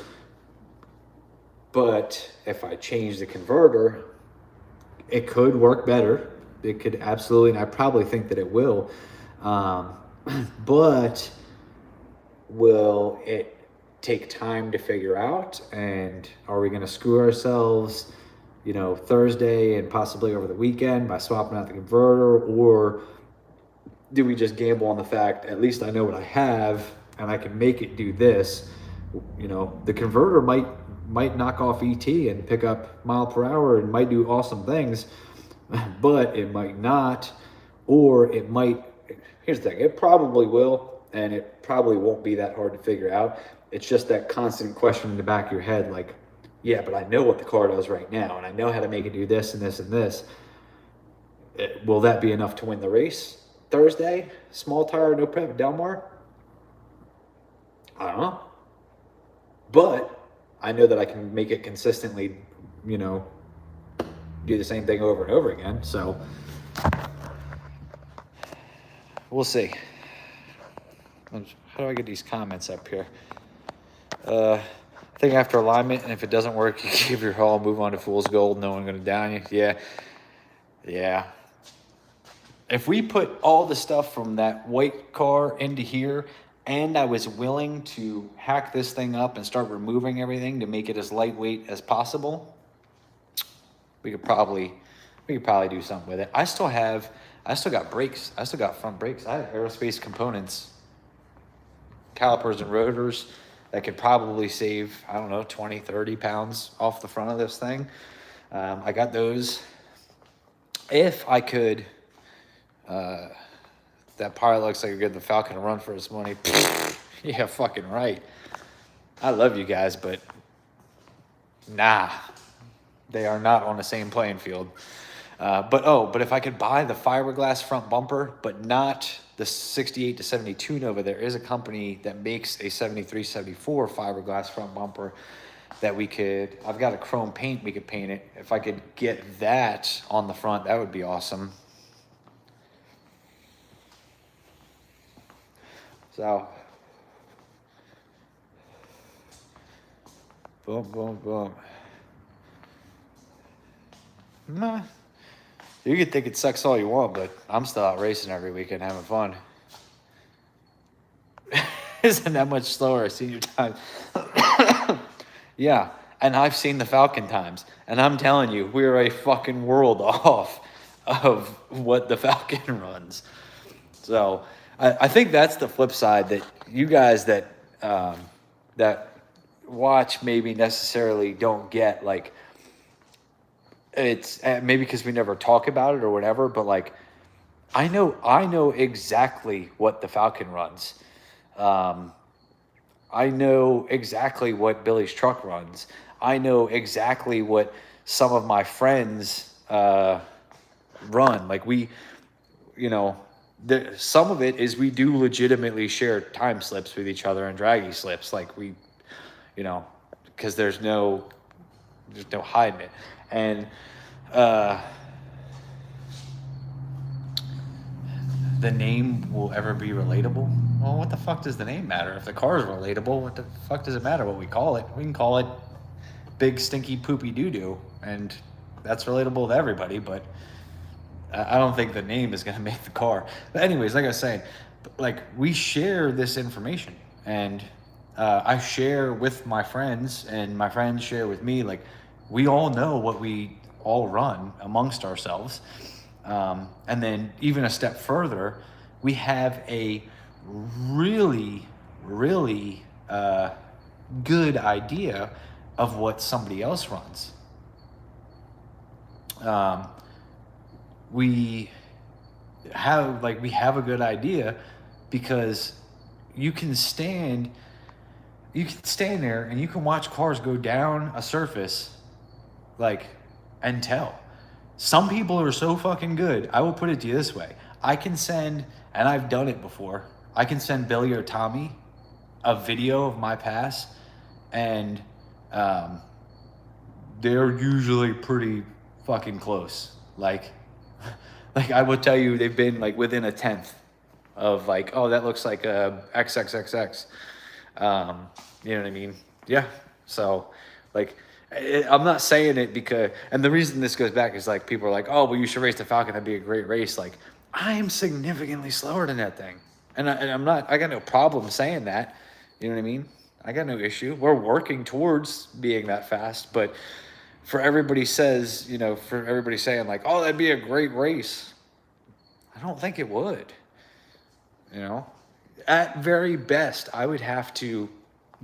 But if I change the converter, it could work better. It could absolutely, and I probably think that it will. But will it take time to figure out? And are we going to screw ourselves, you know, Thursday and possibly over the weekend by swapping out the converter? Or do we just gamble on the fact, at least I know what I have and I can make it do this? You know, the converter might knock off ET and pick up mile per hour and might do awesome things, but it might not. Or it might, here's the thing, it probably will, and it probably won't be that hard to figure out. It's just that constant question in the back of your head, like, yeah, but I know what the car does right now, and I know how to make it do this and this and this. Will that be enough to win the race Thursday? Small tire, no prep, Delmar? I don't know. But I know that I can make it consistently, you know, do the same thing over and over again. So we'll see. How do I get these comments up here? I think after alignment, and if it doesn't work, you give your haul, move on to fool's gold. No one going to down you. Yeah. If we put all the stuff from that white car into here, and I was willing to hack this thing up and start removing everything to make it as lightweight as possible, we could probably do something with it. I still got brakes. I still got front brakes. I have aerospace components, calipers and rotors that could probably save, I don't know, 20, 30 pounds off the front of this thing. I got those. If I could, that pilot looks like a good the Falcon to run for his money. Yeah, fucking right. I love you guys, but nah, they are not on the same playing field. But if I could buy the fiberglass front bumper, but not the 68 to 72 Nova, there is a company that makes a 73, 74 fiberglass front bumper that I've got a chrome paint, we could paint it. If I could get that on the front, that would be awesome. So, boom, boom, boom. Nah. You can think it sucks all you want, but I'm still out racing every weekend having fun. Isn't that much slower? I've seen your time. Yeah, and I've seen the Falcon times. And I'm telling you, we're a fucking world off of what the Falcon runs. So I think that's the flip side, that you guys that watch maybe necessarily don't get. Like, it's maybe because we never talk about it or whatever, but like I know exactly what the Falcon runs. I know exactly what Billy's truck runs. I know exactly what some of my friends run. Like some of it is we do legitimately share time slips with each other and draggy slips. Like because there's no hiding it. And the name will ever be relatable. Well, what the fuck does the name matter? If the car is relatable, what the fuck does it matter what we call it? We can call it Big Stinky Poopy Doo-Doo, and that's relatable to everybody, but I don't think the name is going to make the car. But anyways, like I was saying, like, we share this information, and I share with my friends, and my friends share with me. Like, we all know what we all run amongst ourselves. And then even a step further, we have a really, really good idea of what somebody else runs. We have a good idea because you can stand there and you can watch cars go down a surface, and tell. Some people are so fucking good. I will put it to you this way. I can send, and I've done it before, I can send Billy or Tommy a video of my pass, and they're usually pretty fucking close. Like I will tell you, they've been within a tenth of oh, that looks like a XXXX. You know what I mean? Yeah. So I'm not saying it because, and the reason this goes back is people are like, oh, well, you should race the Falcon. That'd be a great race. I am significantly slower than that thing. And I got no problem saying that. You know what I mean? I got no issue. We're working towards being that fast, but for everybody saying oh, that'd be a great race, I don't think it would. At very best, I would have to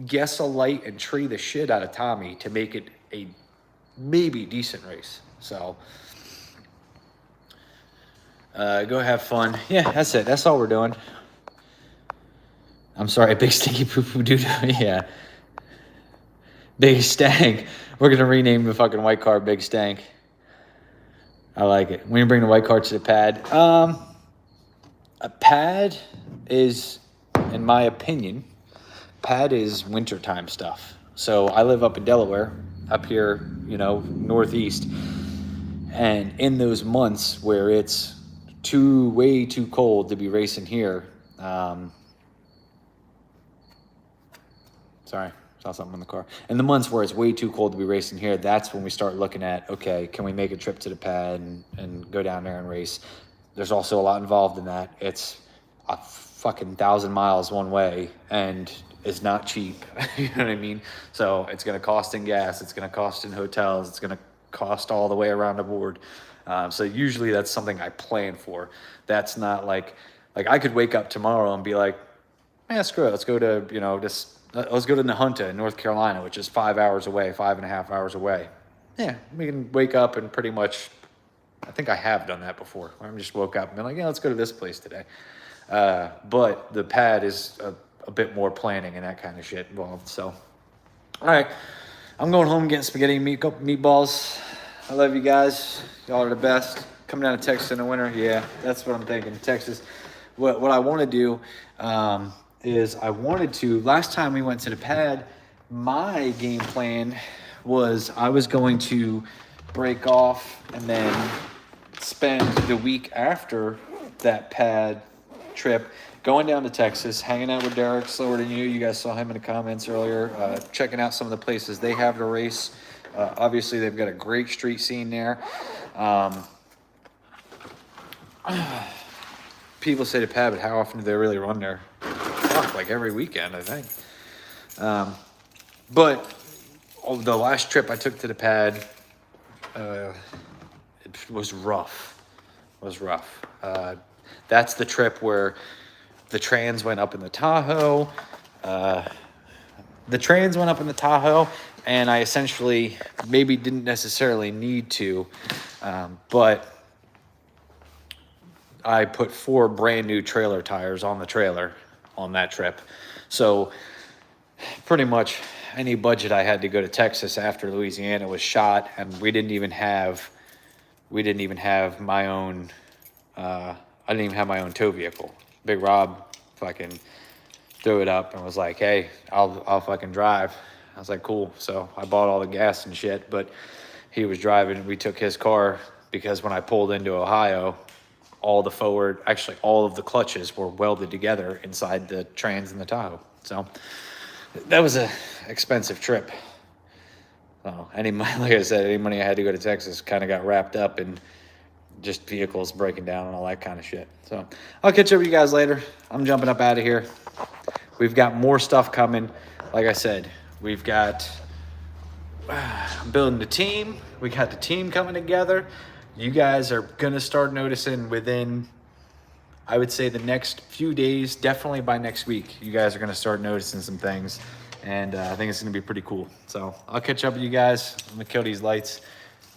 guess a light and tree the shit out of Tommy to make it a maybe decent race. So go have fun. Yeah, that's it. That's all we're doing. I'm sorry, Big Stinky Poo Poo Doo Doo. Yeah. Big Stank. We're going to rename the fucking white car Big Stank. I like it. We're going to bring the white car to the pad. A pad is, in my opinion, wintertime stuff. So I live up in Delaware, up here, northeast. And in those months where it's way too cold to be racing here, sorry, saw something in the car. In the months where it's way too cold to be racing here, that's when we start looking at, okay, can we make a trip to the pad and go down there and race? There's also a lot involved in that. a fucking 1,000 miles one way, and it's not cheap. You know what I mean? So it's going to cost in gas, it's going to cost in hotels, it's going to cost all the way around the board. So usually that's something I plan for. That's not like I could wake up tomorrow and be like, man, screw it, let's go to, let's go to Nahunta in North Carolina, which is 5 hours away, 5.5 hours away. Yeah, we can wake up and pretty much, I think I have done that before. I just woke up and been like, yeah, let's go to this place today. But the pad is a bit more planning and that kind of shit involved. So, all right, I'm going home getting spaghetti and meatballs. I love you guys. Y'all are the best. Coming down to Texas in the winter. Yeah, that's what I'm thinking. Texas. What I want to do is last time we went to the pad, my game plan was I was going to break off and then spend the week after that pad trip going down to Texas, hanging out with Derek, Slower Than You. You guys saw him in the comments earlier, checking out some of the places they have to race. Obviously, they've got a great street scene there. People say the pad, but how often do they really run there? Fuck, like every weekend, I think. But the last trip I took to the pad, it was rough. That's the trip where the trans went up in the Tahoe. And I essentially maybe didn't necessarily need to, but I put 4 brand new trailer tires on the trailer on that trip. So pretty much any budget I had to go to Texas after Louisiana was shot, and we didn't even have my own, I didn't even have my own tow vehicle. Big Rob fucking threw it up and was like, hey, I'll fucking drive. I was like, cool. So I bought all the gas and shit, but he was driving. We took his car because when I pulled into Ohio, all of the clutches were welded together inside the trans in the Tahoe. So that was a expensive trip. So like I said, any money I had to go to Texas kind of got wrapped up in just vehicles breaking down and all that kind of shit. So I'll catch up with you guys later. I'm jumping up out of here. We've got more stuff coming. Like I said, I'm building the team. We got the team coming together. You guys are going to start noticing within, I would say, the next few days, definitely by next week, you guys are going to start noticing some things. And I think it's going to be pretty cool. So I'll catch up with you guys. I'm going to kill these lights.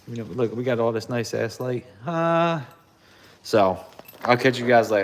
Look, we got all this nice ass light. So I'll catch you guys later.